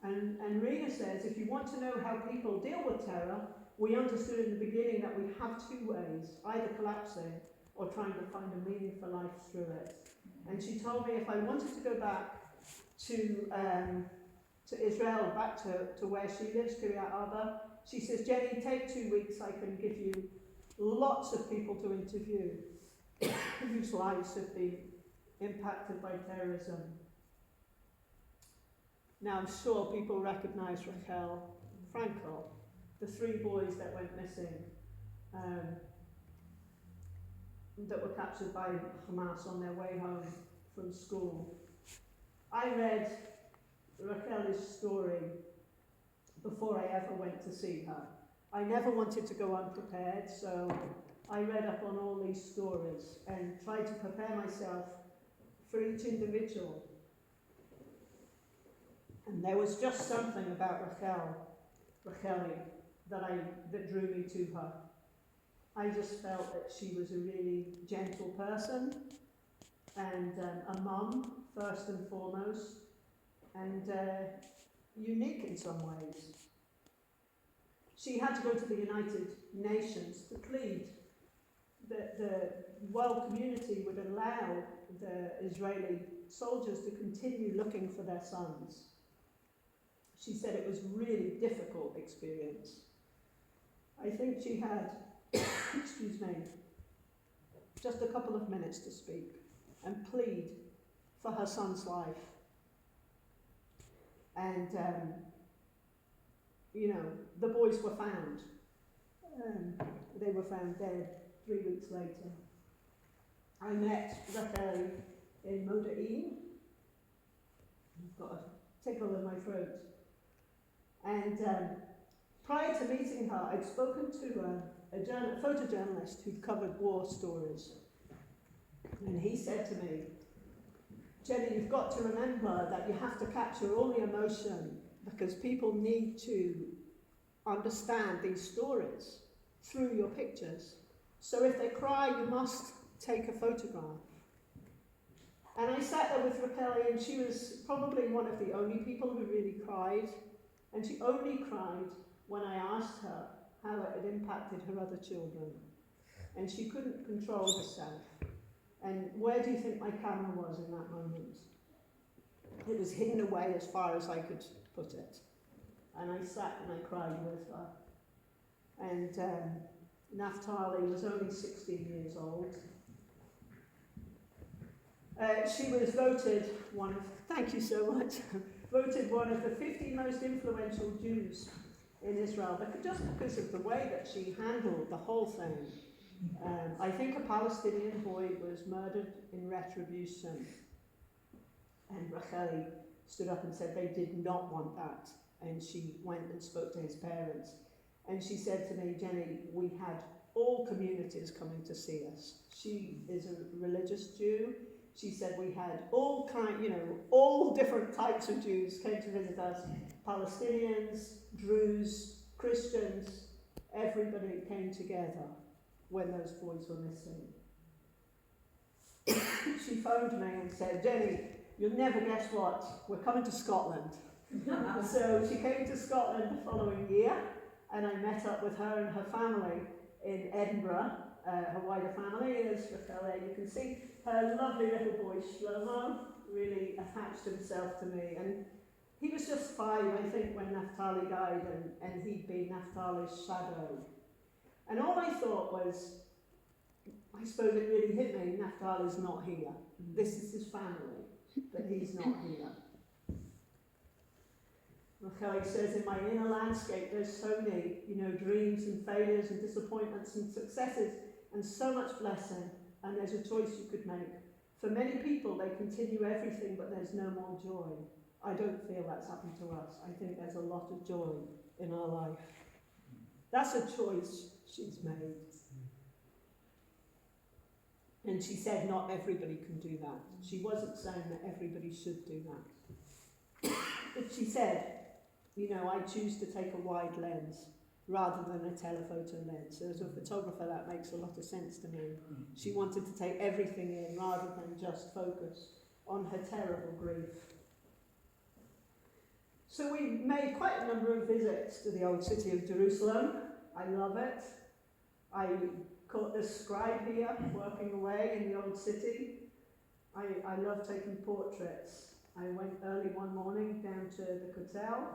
And Rena says, if you want to know how people deal with terror, we understood in the beginning that we have two ways, either collapsing or trying to find a meaning for life through it. And she told me if I wanted to go back to Israel, back to where she lives, Kiryat Arba. She says, Jenny, take 2 weeks, I can give you lots of people to interview whose lives have been impacted by terrorism. Now, I'm sure people recognise Rachel Frankel, the 3 boys that went missing, that were captured by Hamas on their way home from school. I read Rachel's story before I ever went to see her. I never wanted to go unprepared, so I read up on all these stories and tried to prepare myself for each individual. And there was just something about Rachel, that drew me to her. I just felt that she was a really gentle person, and a mum, first and foremost, and unique in some ways. She had to go to the United Nations to plead that the world community would allow the Israeli soldiers to continue looking for their sons. She said it was a really difficult experience. I think she had, excuse me, just a couple of minutes to speak and plead for her son's life. And, the boys were found. They were found dead 3 weeks later. I met Hallel in Aberdeen. I've got a tickle in my throat. And prior to meeting her, I'd spoken to a photojournalist who'd covered war stories. And he said to me, Jennie, you've got to remember that you have to capture all the emotion because people need to understand these stories through your pictures. So if they cry, you must take a photograph. And I sat there with Hallel, and she was probably one of the only people who really cried. And she only cried when I asked her how it had impacted her other children. And she couldn't control herself. And where do you think my camera was in that moment? It was hidden away as far as I could put it. And I sat and I cried with her. And Naphtali was only 16 years old. She was voted thank you so much, voted one of the 50 most influential Jews in Israel, just because of the way that she handled the whole thing. I think a Palestinian boy was murdered in retribution. And Hallel stood up and said they did not want that. And she went and spoke to his parents. And she said to me, Jennie, we had all communities coming to see us. She is a religious Jew. She said we had all different types of Jews came to visit us. Palestinians, Druze, Christians, everybody came together when those boys were missing. She phoned me and said, Jennie, you'll never guess what, we're coming to Scotland. So she came to Scotland the following year, and I met up with her and her family in Edinburgh, her wider family, as Hallel, you can see. Her lovely little boy, Shlomo, really attached himself to me. And he was just 5, I think, when Naphtali died, and he'd been Naphtali's shadow. And all I thought was, I suppose it really hit me, Naphtali's not here. This is his family, but he's not here. Hallel says, in my inner landscape, there's so many, dreams and failures and disappointments and successes and so much blessing, and there's a choice you could make. For many people, they continue everything, but there's no more joy. I don't feel that's happened to us. I think there's a lot of joy in our life. That's a choice she's made. And she said not everybody can do that. She wasn't saying that everybody should do that. But she said, I choose to take a wide lens rather than a telephoto lens. So as a photographer, that makes a lot of sense to me. She wanted to take everything in rather than just focus on her terrible grief. So we made quite a number of visits to the old city of Jerusalem. I love it. I caught this scribe here working away in the old city. I love taking portraits. I went early one morning down to the Kotel.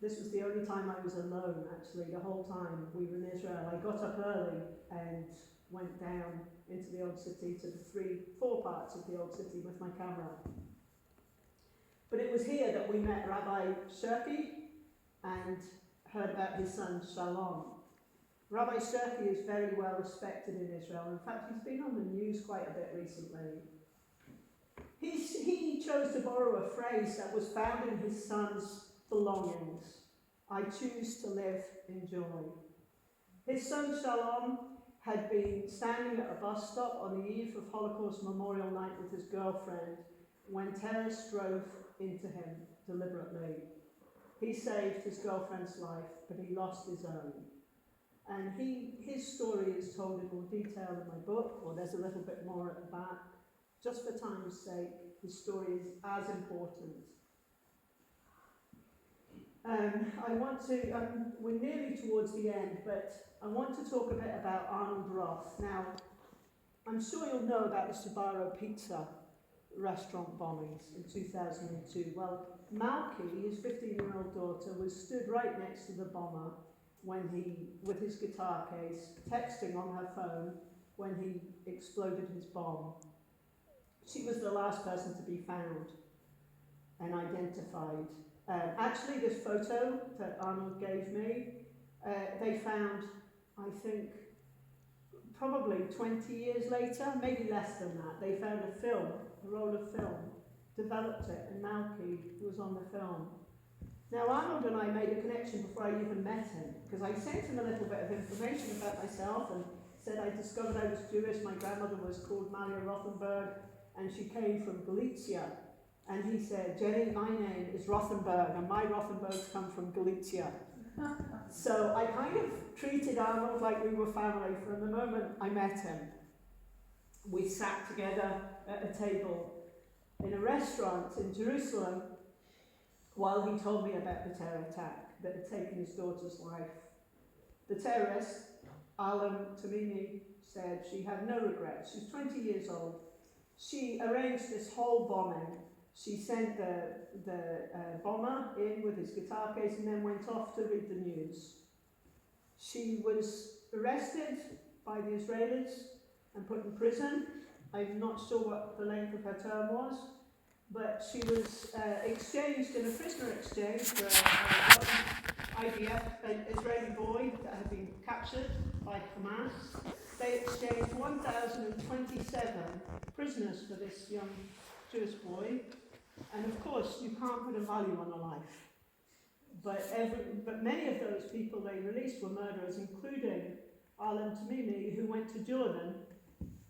This was the only time I was alone, actually, the whole time we were in Israel. I got up early and went down into the old city to the 4 parts of the old city with my camera. But it was here that we met Rabbi Shirky and heard about his son Shalom. Rabbi Shirky is very well respected in Israel. In fact, he's been on the news quite a bit recently. He chose to borrow a phrase that was found in his son's belongings. I choose to live in joy. His son Shalom had been standing at a bus stop on the eve of Holocaust Memorial Night with his girlfriend when terrorists drove into him deliberately. He saved his girlfriend's life, but he lost his own. And his story is told in more detail in my book, or there's a little bit more at the back. Just for time's sake, his story is as important. We're nearly towards the end, but I want to talk a bit about Arnold Roth. Now, I'm sure you'll know about the Sbarro Pizza restaurant bombings in 2002. Well, Malky, his 15-year-old daughter, was stood right next to the bomber when he, with his guitar case, texting on her phone when he exploded his bomb. She was the last person to be found and identified. Actually, this photo that Arnold gave me, they found, I think, probably 20 years later, maybe less than that. They found a roll of film, developed it, and Malky was on the film. Now, Arnold and I made a connection before I even met him, because I sent him a little bit of information about myself and said I discovered I was Jewish. My grandmother was called Maria Rothenberg, and she came from Galicia. And he said, Jenny, my name is Rothenberg, and my Rothenbergs come from Galicia. So I kind of treated Arnold like we were family from the moment I met him. We sat together at a table in a restaurant in Jerusalem while he told me about the terror attack that had taken his daughter's life. The terrorist, Hallel Ariel, said she had no regrets. She was 20 years old. She arranged this whole bombing. She sent the bomber in with his guitar case and then went off to read the news. She was arrested by the Israelis and put in prison. I'm not sure what the length of her term was, but she was exchanged in a prisoner exchange for IDF, an Israeli boy that had been captured by Hamas. They exchanged 1,027 prisoners for this young Jewish boy. And of course, you can't put a value on a life. But many of those people they released were murderers, including Hallel Ariel, who went to Jordan.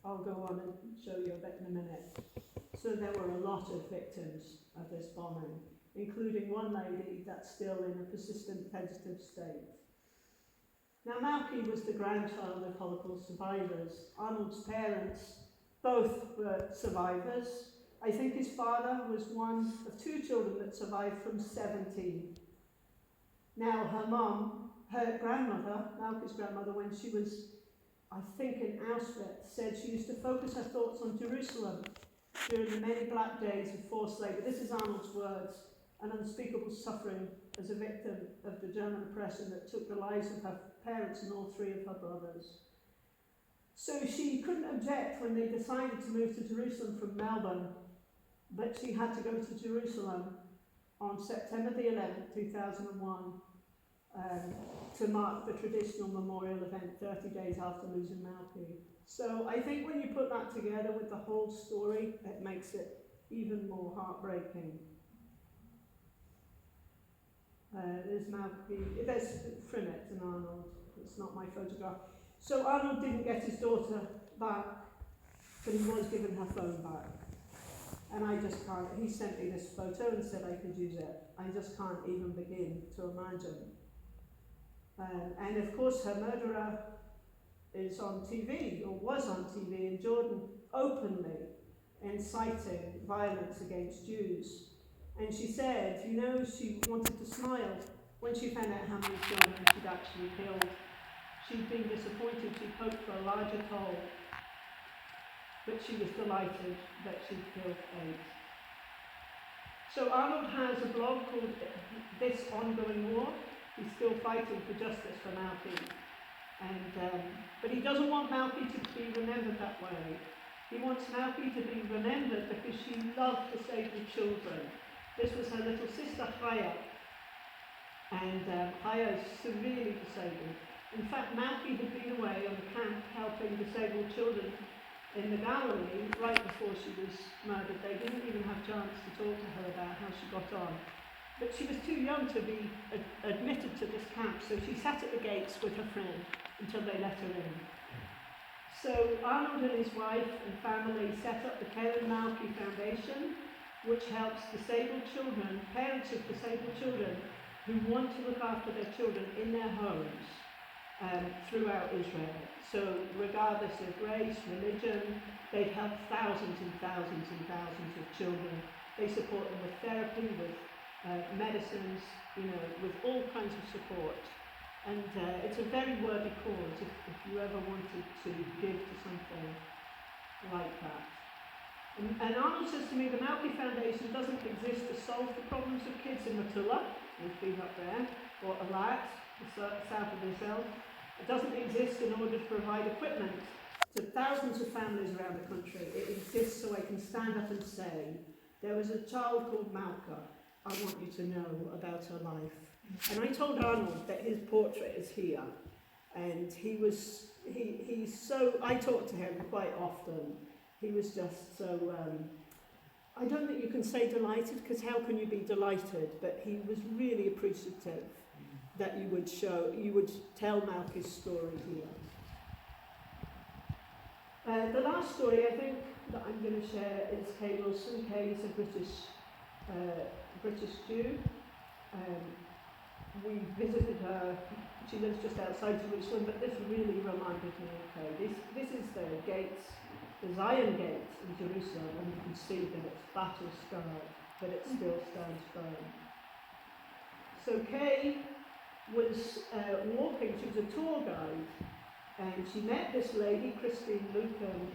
I'll go on and show you a bit in a minute. So there were a lot of victims of this bombing, including one lady that's still in a persistent vegetative state. Now, Malky was the grandchild of Holocaust survivors. Arnold's parents both were survivors. I think his father was one of two children that survived from 17. Now her grandmother, Malky's grandmother, when she was, I think, in Auschwitz, said she used to focus her thoughts on Jerusalem during the many black days of forced labor. This is Arnold's words, an unspeakable suffering as a victim of the German oppression that took the lives of her parents and all three of her brothers. So she couldn't object when they decided to move to Jerusalem from Melbourne, but she had to go to Jerusalem on September the 11th, 2001, to mark the traditional memorial event 30 days after losing Malky. So I think when you put that together with the whole story, it makes it even more heartbreaking. There's Malky, there's Frinette and Arnold. It's not my photograph. So Arnold didn't get his daughter back, but he was given her phone back. And I just can't, he sent me this photo and said I could use it. I just can't even begin to imagine. And of course her murderer is on TV, or was on TV in Jordan, openly inciting violence against Jews. And she said, you know, she wanted to smile when she found out how many children she'd actually killed. She'd been disappointed, she'd hoped for a larger toll, but she was delighted that she'd killed 8. So Arnold has a blog called This Ongoing War. He's still fighting for justice for Malky. But he doesn't want Malky to be remembered that way. He wants Malky to be remembered because she loved disabled children. This was her little sister, Chaya. And Chaya is severely disabled. In fact, Malky had been away on the camp helping disabled children in the Galilee right before she was murdered. They didn't even have a chance to talk to her about how she got on. But she was too young to be admitted to this camp, so she sat at the gates with her friend until they let her in. So Arnold and his wife and family set up the Karen Malky Foundation, which helps disabled children, parents of disabled children, who want to look after their children in their homes. throughout Israel. So regardless of race, religion, they've helped thousands and thousands and thousands of children. They support them with therapy, with medicines, with all kinds of support. And it's a very worthy cause if you ever wanted to give to something like that. And Arnold says to me, the Malki Foundation doesn't exist to solve the problems of kids in Metula, we've been up there, or Eilat, the south of Israel. It doesn't exist in order to provide equipment to thousands of families around the country. It exists so I can stand up and say, there was a child called Malka. I want you to know about her life. And I told Arnold that his portrait is here. And he's so, I talk to him quite often. He was just so, I don't think you can say delighted, because how can you be delighted? But he was really appreciative that you would tell Malky's story here. The last story I think that I'm going to share is Kay Wilson. Kay is a British Jew. We visited her. She lives just outside Jerusalem, but this really reminded me of Kay. This is the gates, the Zion Gate in Jerusalem, and you can see that it's battle scarred, but it still stands firm. So Kay was walking, she was a tour guide, and she met this lady, Christine Lucan,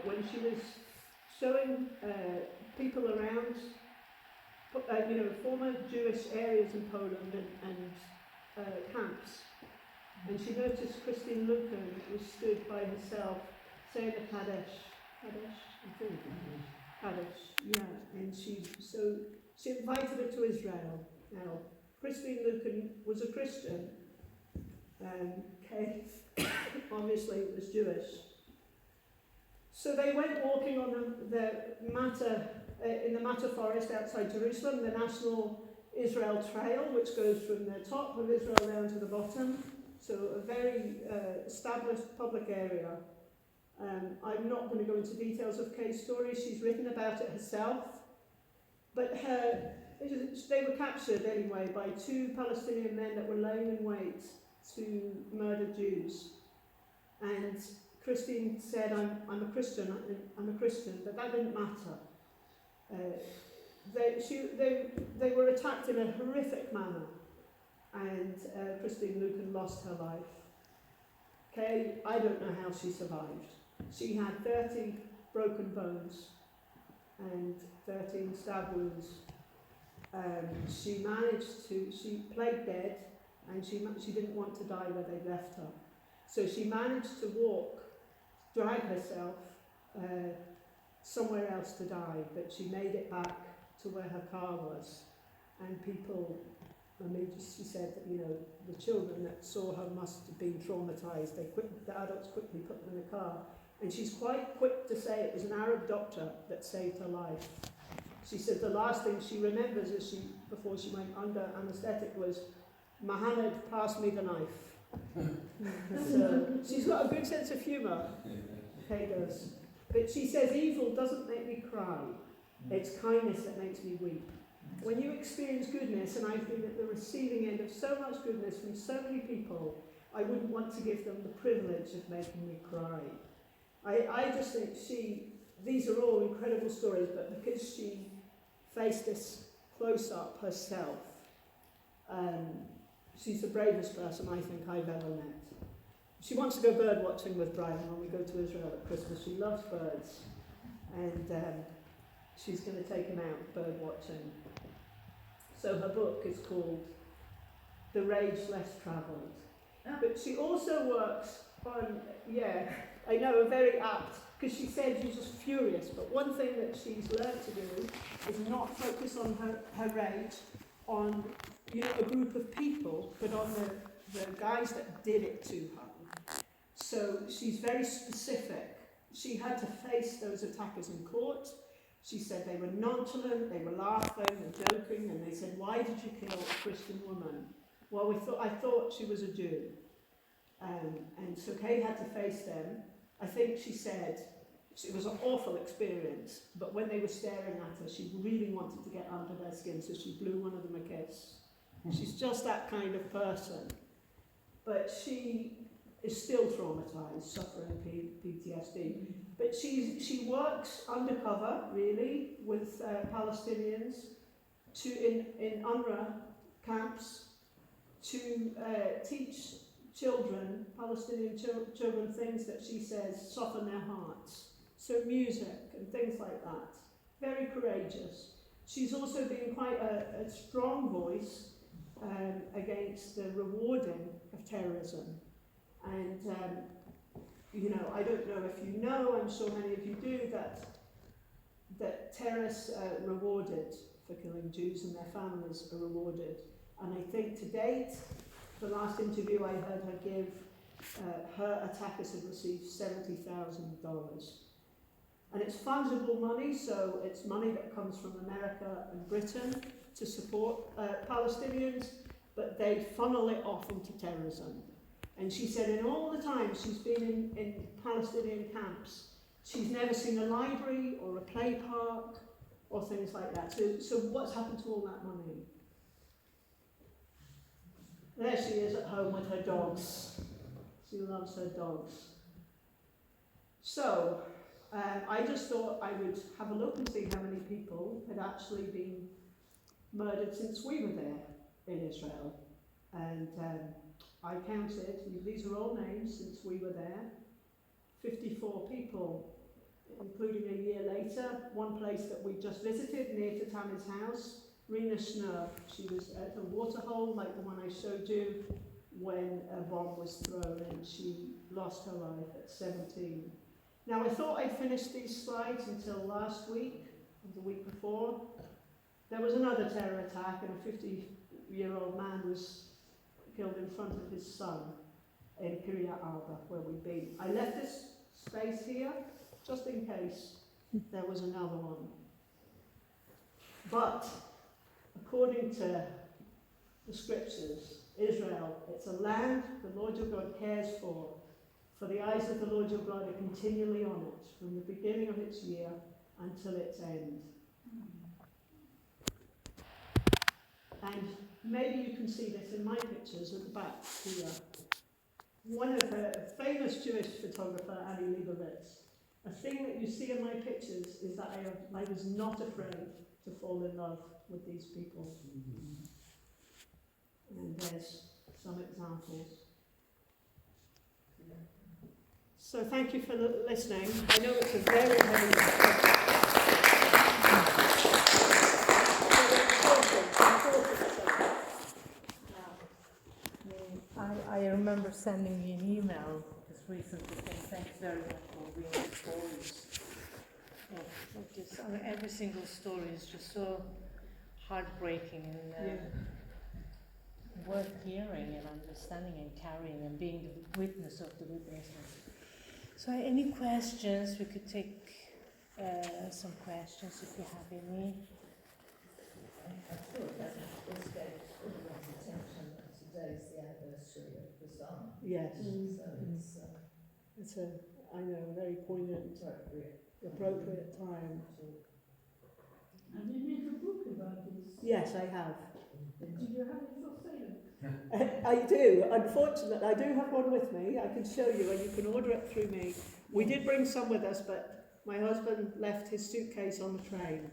when she was showing people around, former Jewish areas in Poland and camps. And she noticed Christine Lucan was stood by herself, saying a Kaddish, yeah. And she invited her to Israel. Now, Christine Lucan was a Christian. Kay obviously was Jewish. So they went walking on in the Matter Forest outside Jerusalem, the National Israel Trail, which goes from the top of Israel down to the bottom. So a very established public area. I'm not going to go into details of Kay's story. She's written about it herself. But they were captured anyway by two Palestinian men that were laying in wait to murder Jews. And Christine said, I'm a Christian, but that didn't matter. They were attacked in a horrific manner, and Christine Lucan lost her life. Kay, I don't know how she survived. She had 30 broken bones and 13 stab wounds. She played dead, and she didn't want to die where they left her. So she managed to drag herself somewhere else to die, but she made it back to where her car was. And she said that, the children that saw her must have been traumatized. The adults quickly put them in the car. And she's quite quick to say it was an Arab doctor that saved her life. She said the last thing she remembers before she went under anaesthetic was, Mohammed passed me the knife. So she's got a good sense of humour, Kay does. But she says evil doesn't make me cry. It's kindness that makes me weep. When you experience goodness, and I've been at the receiving end of so much goodness from so many people, I wouldn't want to give them the privilege of making me cry. I just think these are all incredible stories, but because she faced this close-up herself, she's the bravest person I think I've ever met. She wants to go bird watching with Brian when we go to Israel at Christmas. She loves birds, and she's going to take him out bird watching. So her book is called The Rage Less Travelled. But she also works on, I know, very apt, because she said she's just furious, but one thing that she's learned to do is not focus on her rage on a group of people, but on the guys that did it to her. So she's very specific. She had to face those attackers in court. She said they were nonchalant, they were laughing and joking, and they said, why did you kill a Christian woman? Well, I thought she was a Jew. And so Kay had to face them. I think she said it was an awful experience, but when they were staring at her, she really wanted to get under their skin, so she blew one of them a kiss. She's just that kind of person. but she is still traumatized, suffering PTSD. But she works undercover, really, with Palestinians in UNRWA camps to teach children, Palestinian children, things that she says soften their hearts. So music and things like that. Very courageous. She's also been quite a strong voice against the rewarding of terrorism. And, you know, I don't know if you know, I'm sure many of you do, that terrorists are rewarded for killing Jews and their families are rewarded. And I think to date, the last interview I heard her give, her attackers have received $70,000. And it's fungible money, so it's money that comes from America and Britain to support Palestinians, but they funnel it off into terrorism. And she said in all the time she's been in Palestinian camps, she's never seen a library or a play park or things like that. So what's happened to all that money? There she is at home with her dogs. She loves her dogs. So, I just thought I would have a look and see how many people had actually been murdered since we were there in Israel. And I counted, these are all names since we were there, 54 people, including a year later, one place that we just visited near to Tammy's house, Rena Schnur. She was at a waterhole like the one I showed you when a bomb was thrown, and she lost her life at 17. Now I thought I'd finish these slides until last week, or the week before. There was another terror attack and a 50-year-old man was killed in front of his son in Kiryat Arba, where we've been. I left this space here just in case there was another one. But according to the scriptures, Israel, it's a land the Lord your God cares for the eyes of the Lord your God are continually on it, from the beginning of its year until its end. And maybe you can see this in my pictures at the back here. One of a famous Jewish photographer, Annie Leibovitz, a thing that you see in my pictures is that I was not afraid to fall in love with these people. And there's some examples. So thank you for listening. I know it's a very heavy I remember sending you an email just recently saying thanks very much for reading the stories. Every single story is just so heartbreaking and worth hearing and understanding and carrying and being the witness of the witnesses. So any questions? We could take some questions if you have any. I thought that this gave everyone's attention that today's the anniversary of the song. Yes. So it's a, I know, a very poignant, appropriate time. And you made a book about this. Yes, I have. Do you have it for sale? I do. Unfortunately, I do have one with me. I can show you, and you can order it through me. We did bring some with us, but my husband left his suitcase on the train.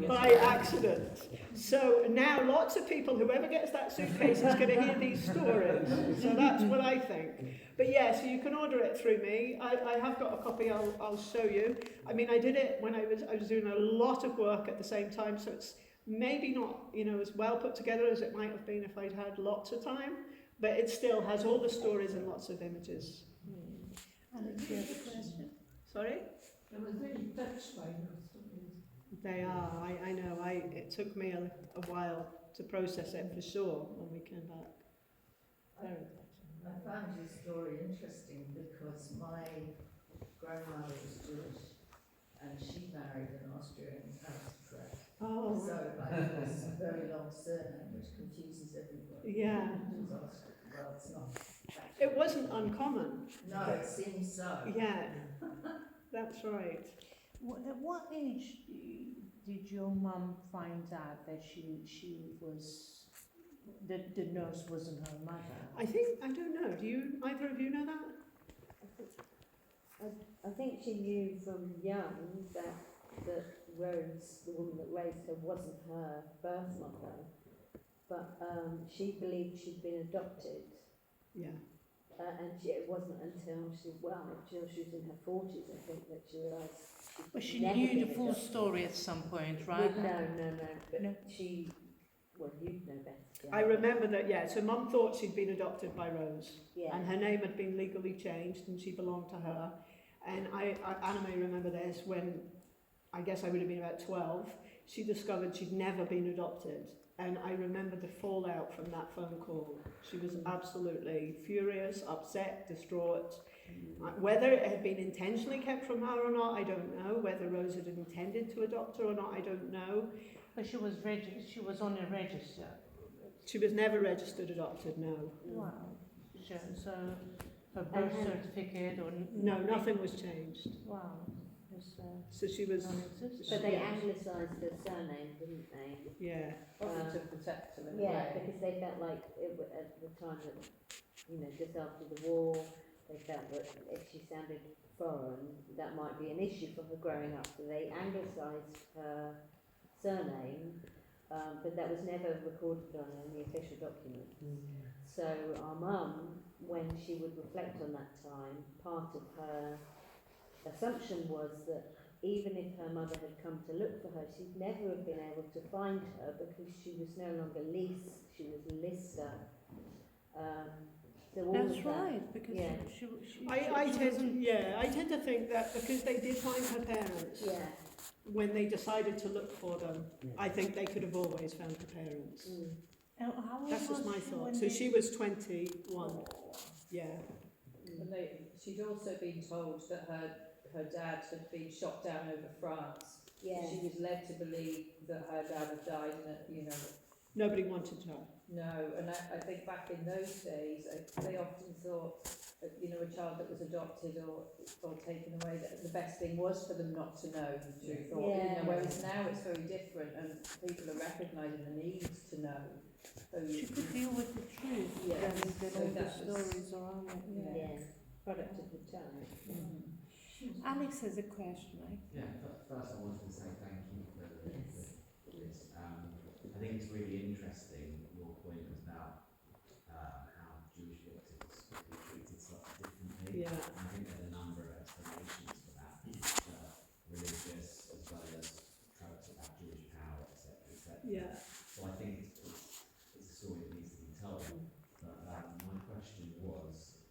By accident. So now lots of people, whoever gets that suitcase is going to hear these stories. So that's what I think. But yeah, so you can order it through me. I have got a copy, I'll show you. I mean, I did it when I was doing a lot of work at the same time, so it's maybe not, as well put together as it might have been if I'd had lots of time, but it still has all the stories and lots of images. Alex, you have a question? Sorry? I was very touched by those stories. They are, I know. It took me a while to process it for sure when we came back. Very touching. I found your story interesting because my grandmother was Jewish and she married an Austrian aristocrat. Oh, So it's a very long surname which confuses everybody. yeah. Well, it's not. It wasn't uncommon. No, it seems so. Yeah, that's right. At what age did your mum find out that she was the nurse wasn't her mother. I don't know, do you, either of you know that? I think she knew from young that Rose, the woman that raised her, wasn't her birth mother, but she believed she'd been adopted. Yeah. And it wasn't until she was in her 40s, I think, that she realised she'd But she never knew been the full adopted. story at some point, right? No. But No. she, well, you'd know better. Yeah. I remember that, yeah, so Mum thought she'd been adopted by Rose. Yeah. And her name had been legally changed and she belonged to her. And Anna may remember this when, I guess I would have been about 12, she discovered she'd never been adopted. And I remember the fallout from that phone call. She was absolutely furious, upset, distraught. Whether it had been intentionally kept from her or not, I don't know. Whether Rose had intended to adopt her or not, I don't know. But she was on a register. She was never registered adopted, no. Wow. So her birth certificate or No, nothing was changed. Wow. So she was, non-existent. But they Yeah. anglicised her surname, didn't they? yeah. Probably to protect them in a Yeah, way. because they felt like at the time that, just after the war, they felt that if she sounded foreign, that might be an issue for her growing up. So they anglicised her surname, but that was never recorded on any official documents. So our mum, when she would reflect on that time, part of her assumption was that even if her mother had come to look for her, she'd never have been able to find her because she was no longer Lise, she was Lister. So all That's of that, right, because yeah. I she tend to think that because they did find her parents, Yeah. when they decided to look for them, I think they could have always found her parents. How old That's just was my she thought. when So they- she was 21. Yeah. And she'd also been told that her dad had been shot down over France. Yeah. She was led to believe that her dad had died and that, Nobody wanted her. no. And I think back in those days, they often thought that, a child that was adopted or taken away, that the best thing was for them not to know the truth. Or, Yeah. whereas now it's very different and people are recognising the need to know. So She could deal with the truth. Yeah, rather than so all the that was- stories around it. Yeah. Yeah. Product of the time. Alex has a question, right? Yeah, first I wanted to say thank you for this. I think it's really interesting, your point about how Jewish victims would be treated slightly differently. Yeah. And I think there are a number of explanations for that, religious as well as tropes about Jewish power, etc., etc. Yeah. So I think it's a story that needs to be told. But my question was,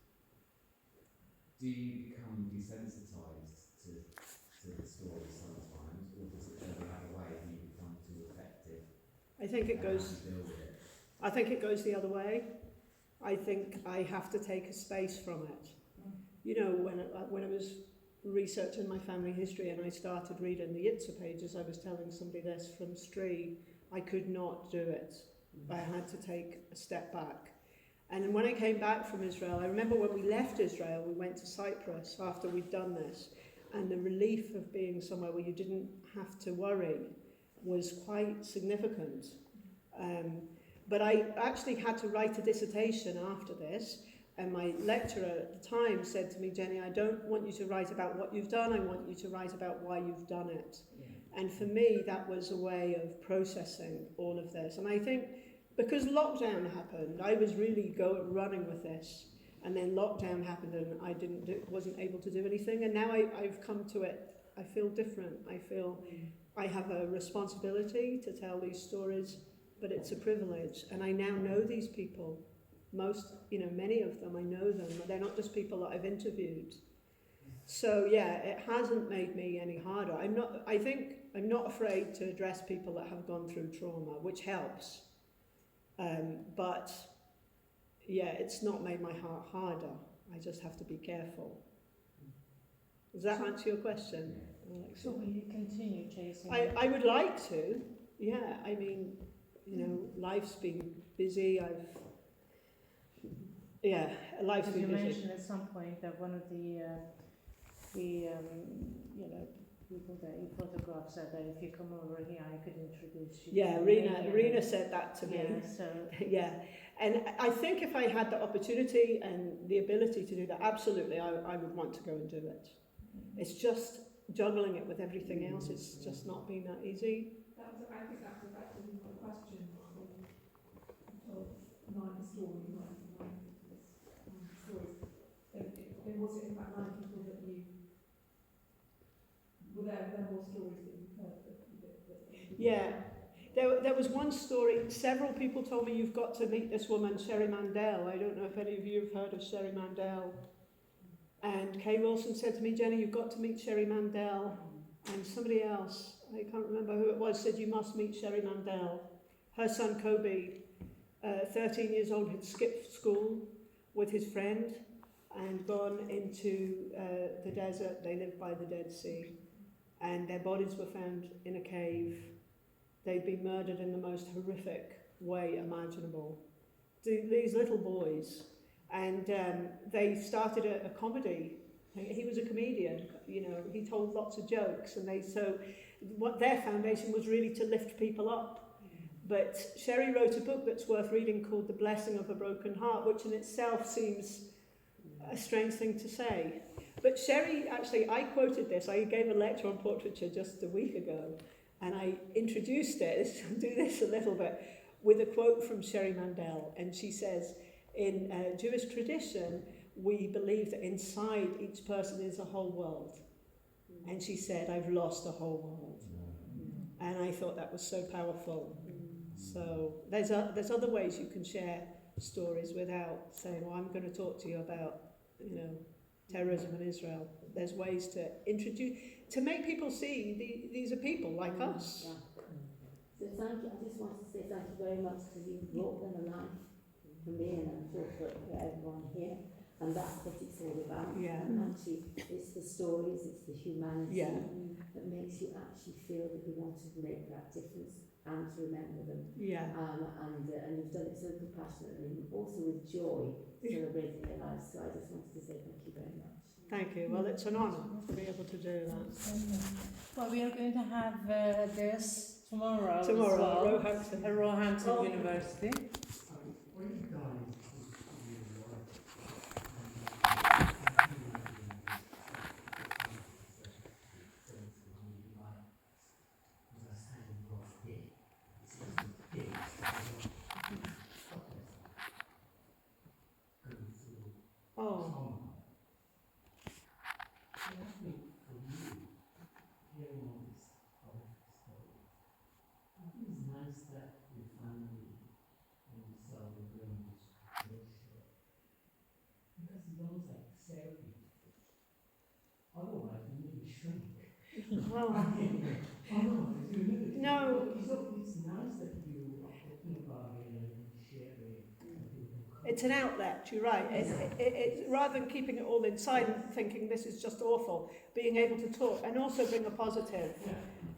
do you become desensitised to the story sometimes, or does it go the other way and you become too effective? I think it goes. Deal with it? I think it goes the other way. I think I have to take a space from it. When I was researching my family history and I started reading the Yitzhak pages, I was telling somebody this from Stree, I could not do it. I had to take a step back. And when I came back from Israel, I remember when we left Israel, we went to Cyprus after we'd done this, and the relief of being somewhere where you didn't have to worry was quite significant. But I actually had to write a dissertation after this, and my lecturer at the time said to me, Jenny, I don't want you to write about what you've done, I want you to write about why you've done it. And for me, that was a way of processing all of this. And I think because lockdown happened, I was really running with this. And then lockdown happened and I wasn't able to do anything. And now I've come to it. I feel different. I feel I have a responsibility to tell these stories, but it's a privilege. And I now know these people. Many of them, I know them. They're not just people that I've interviewed. So yeah, it hasn't made me any harder. I'm not afraid to address people that have gone through trauma, which helps. But yeah, it's not made my heart harder. I just have to be careful. Does that answer your question? Alex? So will you continue chasing? I would like to. Yeah, I mean, life's been busy. Life's Because been you busy. mentioned at some point that one of the people that you photograph so that if you come over here, I could introduce you. Yeah, to Rena said that to me. Yeah, so Yeah, and I think if I had the opportunity and the ability to do that, absolutely, I would want to go and do it. It's just juggling it with everything else. It's just not been that easy. I think that's effectively the question of nine stories, stories. And was it in fact 9 people that you were there more stories that you heard that Yeah. There was one story, several people told me you've got to meet this woman, Sherry Mandel. I don't know if any of you have heard of Sherry Mandel. And Kay Wilson said to me, Jenny, you've got to meet Sherry Mandel. And somebody else, I can't remember who it was, said you must meet Sherry Mandel. Her son Kobe, 13 years old, had skipped school with his friend and gone into the desert. They lived by the Dead Sea. And their bodies were found in a cave. They'd been murdered in the most horrific way imaginable. These little boys. And they started a comedy. He was a comedian, you know, he told lots of jokes. And what their foundation was really to lift people up. But Sherry wrote a book that's worth reading called The Blessing of a Broken Heart, which in itself seems a strange thing to say. But Sherry, actually, I quoted this. I gave a lecture on portraiture just a week ago. And I introduced it, I'll do this a little bit, with a quote from Sherry Mandel. And she says, in Jewish tradition, we believe that inside each person is a whole world. And she said, I've lost a whole world. And I thought that was so powerful. So there's other ways you can share stories without saying, well, I'm going to talk to you about, you know, terrorism in Israel. There's ways to introduce, to make people see these are people like us. Yeah. So thank you. I just wanted to say thank you very much because you brought them alive for me, and I'm sure for everyone here. And that's what it's all about. Yeah. And actually, it's the stories, it's the humanity that makes you actually feel that you want to make that difference and to remember them. Yeah. And you've done it so compassionately, and also with joy, celebrating their lives. So I just wanted to say thank you very much. Thank you. Well, it's an honour to be able to do that. well, we are going to have this tomorrow. Tomorrow, at Roehampton University. Oh. Well, no. It's an outlet, you're right. It's rather than keeping it all inside and thinking this is just awful, being able to talk and also bring a positive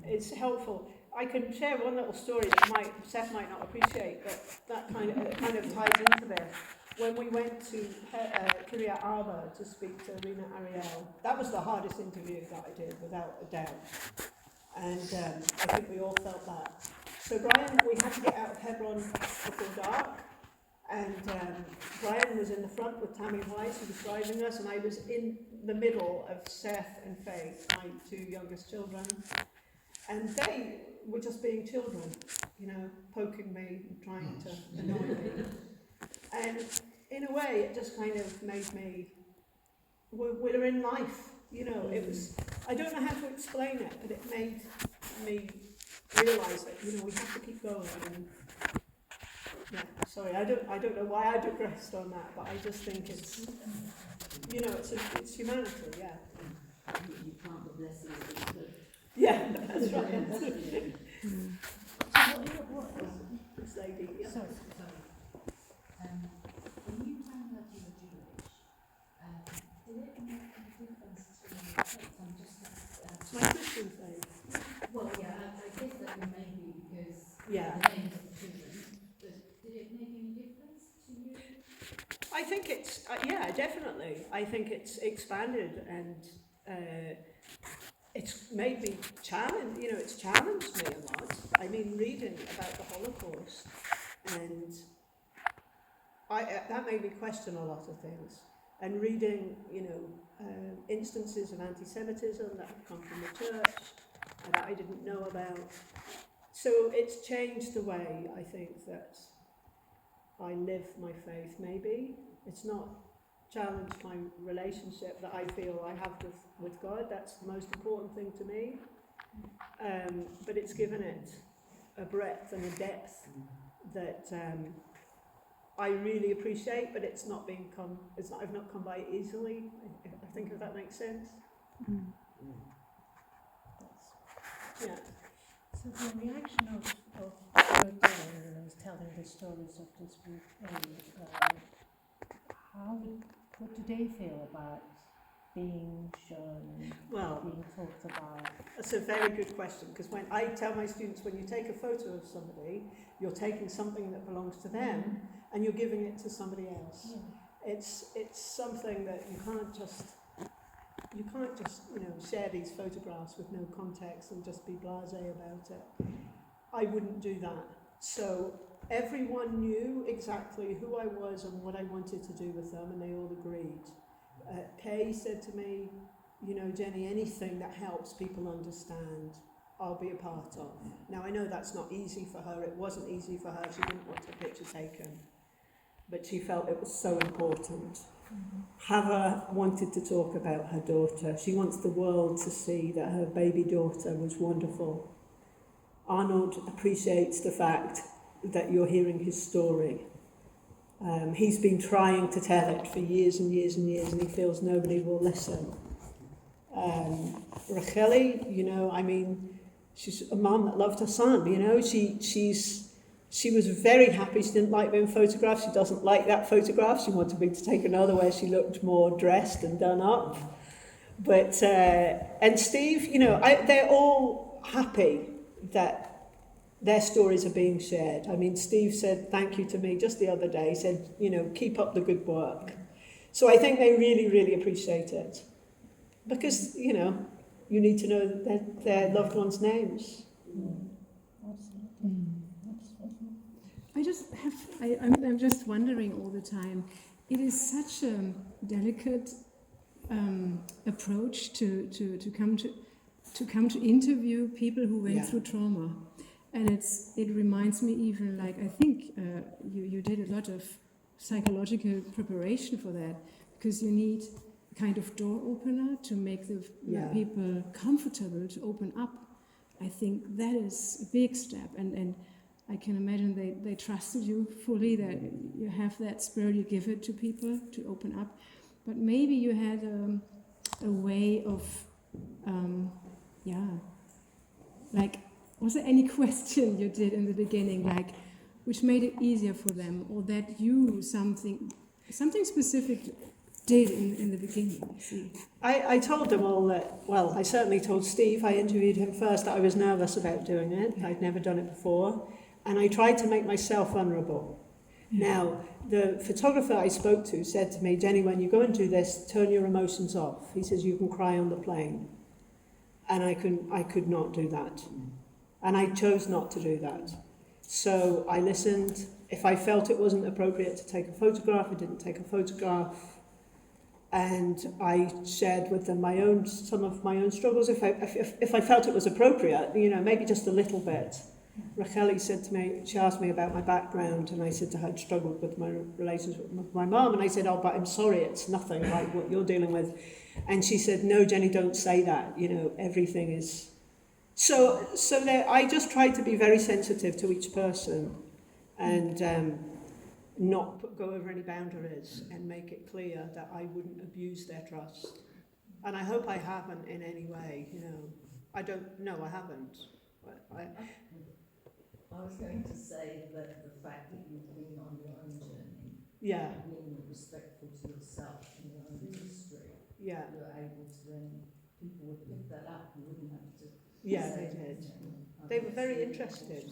is helpful. I can share one little story that Seth might not appreciate, but that kind of ties into this. When we went to Kiryat Arba to speak to Hallel Ariel, that was the hardest interview that I did, without a doubt. And I think we all felt that. So Brian, we had to get out of Hebron before dark. And Brian was in the front with Tammy Weiss, who was driving us, and I was in the middle of Seth and Faith, my 2 youngest children. And they were just being children, you know, poking me and trying to annoy me. And in a way, it just kind of made me, we're in life, you know, it was, I don't know how to explain it, but it made me realise that, you know, we have to keep going. And, yeah, sorry, I don't know why I digressed on that, but I just think it's, you know, it's humanity, yeah. You can't be blessed with it, but Yeah, that's right. This lady, yeah. Sorry. When you found out you were Jewish, did it make a difference to your faith? I'm just My Christian faith. well, yeah, I guess that it may be because Yeah. the names of the children, but did it make any difference to you? I think it's, yeah, definitely. I think it's expanded and it's made me challenge, it's challenged me a lot. I mean, reading about the Holocaust, and that made me question a lot of things. And reading, instances of anti-Semitism that have come from the church that I didn't know about. So it's changed the way I think that I live my faith, maybe. It's not challenged my relationship that I feel I have with God. That's the most important thing to me. But it's given it a breadth and a depth that I really appreciate, but I've not come by easily. I think if that makes sense. Yeah. So the reaction of your dad was telling the stories of this group, what do they feel about being shown, being talked about? That's a very good question, because when I tell my students, when you take a photo of somebody, you're taking something that belongs to them and you're giving it to somebody else. Yeah. It's something that you can't just share these photographs with no context and just be blasé about it. I wouldn't do that. So everyone knew exactly who I was and what I wanted to do with them, and they all agreed. Kay said to me, Jenny, anything that helps people understand, I'll be a part of. Now, I know that's not easy for her. It wasn't easy for her. She didn't want her picture taken. But she felt it was so important. Hava wanted to talk about her daughter. She wants the world to see that her baby daughter was wonderful. Arnold appreciates the fact that you're hearing his story. He's been trying to tell it for years and years and years, and he feels nobody will listen. Racheli, she's a mum that loved her son, she was very happy. She didn't like being photographed. She doesn't like that photograph. She wanted me to take another where she looked more dressed and done up. But, and Steve, they're all happy that their stories are being shared. I mean, Steve said thank you to me just the other day. He said, keep up the good work. So I think they really, really appreciate it. Because, you need to know their loved ones' names. I'm just wondering all the time. It is such a delicate approach to come to interview people who went through trauma, and it reminds me even I think you did a lot of psychological preparation for that, because you need a kind of door opener to make the people comfortable to open up. I think that is a big step, and I can imagine they trusted you fully, that you have that spirit, you give it to people to open up. But maybe you had a way of, was there any question you did in the beginning, which made it easier for them, or that you something specific did in the beginning? I told them all that, I certainly told Steve, I interviewed him first, that I was nervous about doing it. I'd never done it before. And I tried to make myself vulnerable. Now, the photographer I spoke to said to me, Jenny, when you go and do this, turn your emotions off. He says, you can cry on the plane. And I could not do that. And I chose not to do that. So I listened. If I felt it wasn't appropriate to take a photograph, I didn't take a photograph. And I shared with them some of my own struggles. If I felt it was appropriate, maybe just a little bit. Racheli said to me, she asked me about my background, and I said to her I'd struggled with my relationship with my mum, and I said, but I'm sorry, it's nothing like what you're dealing with. And she said, no, Jenny, don't say that, everything is... So I just tried to be very sensitive to each person, and not go over any boundaries, and make it clear that I wouldn't abuse their trust. And I hope I haven't in any way, I haven't. I was going to say that the fact that you've been on your own journey, being respectful to yourself and your own history, you're able to then, people would pick that up, you wouldn't have to. Yeah, they did. They were very interested.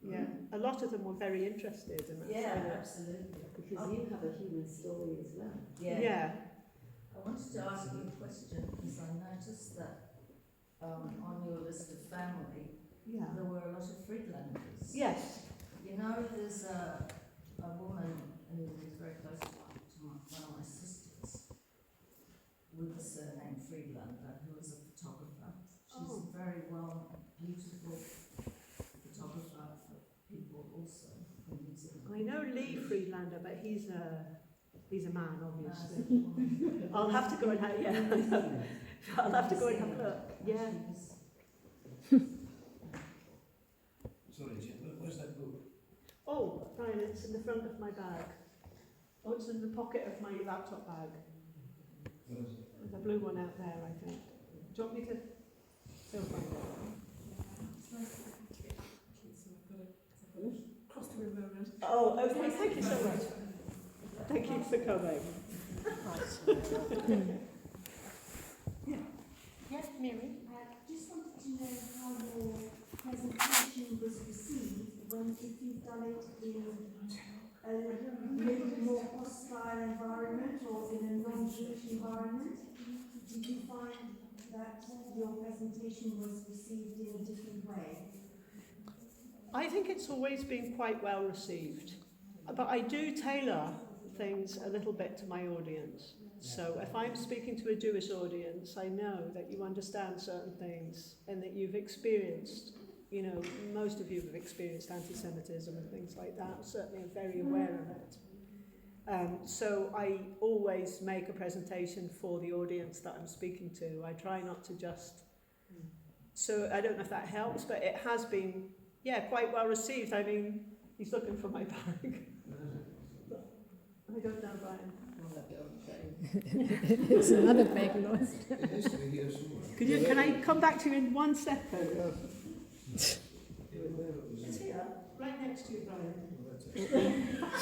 Yeah, a lot of them were very interested in that. Yeah, absolutely. Because you have a human story as well. Yeah. I wanted to ask you a question, because I noticed that on your list of family, Yeah. there were a lot of Friedlanders. Yes. You know, there's a woman who was very close to one of my sisters with the surname Friedlander, who was a photographer. She's a very beautiful photographer for people also in New Zealand. I know Lee Friedlander, but he's a man, obviously. I'll have to go and I'll have to go and have a look. Yeah. Sorry, Jim, where's that book? Oh, Brian, it's in the front of my bag. Oh, it's in the pocket of my laptop bag. What is it? There's a blue one out there, I think. Do you want me to still find it? Cross the river road. Oh, okay, thank you so much. Thank you for coming. Yes, Mary? Just wanted to know how your presentation was received if you've done it in a little more hostile environment or in a non-Jewish environment. Did you find that your presentation was received in a different way? I think it's always been quite well received, but I do tailor things a little bit to my audience. So if I'm speaking to a Jewish audience, I know that you understand certain things and that you've experienced, most of you have experienced anti-Semitism and things like that. Certainly I'm very aware of it. So I always make a presentation for the audience that I'm speaking to. I try not to just... So I don't know if that helps, but it has been, quite well received. I mean, he's looking for my bag. I don't know, Brian. It's another bag lost. It has to be here somewhere. Can I come back to you in 1 second? It's It's here, right next to you, Brian.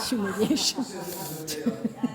Humiliation. here.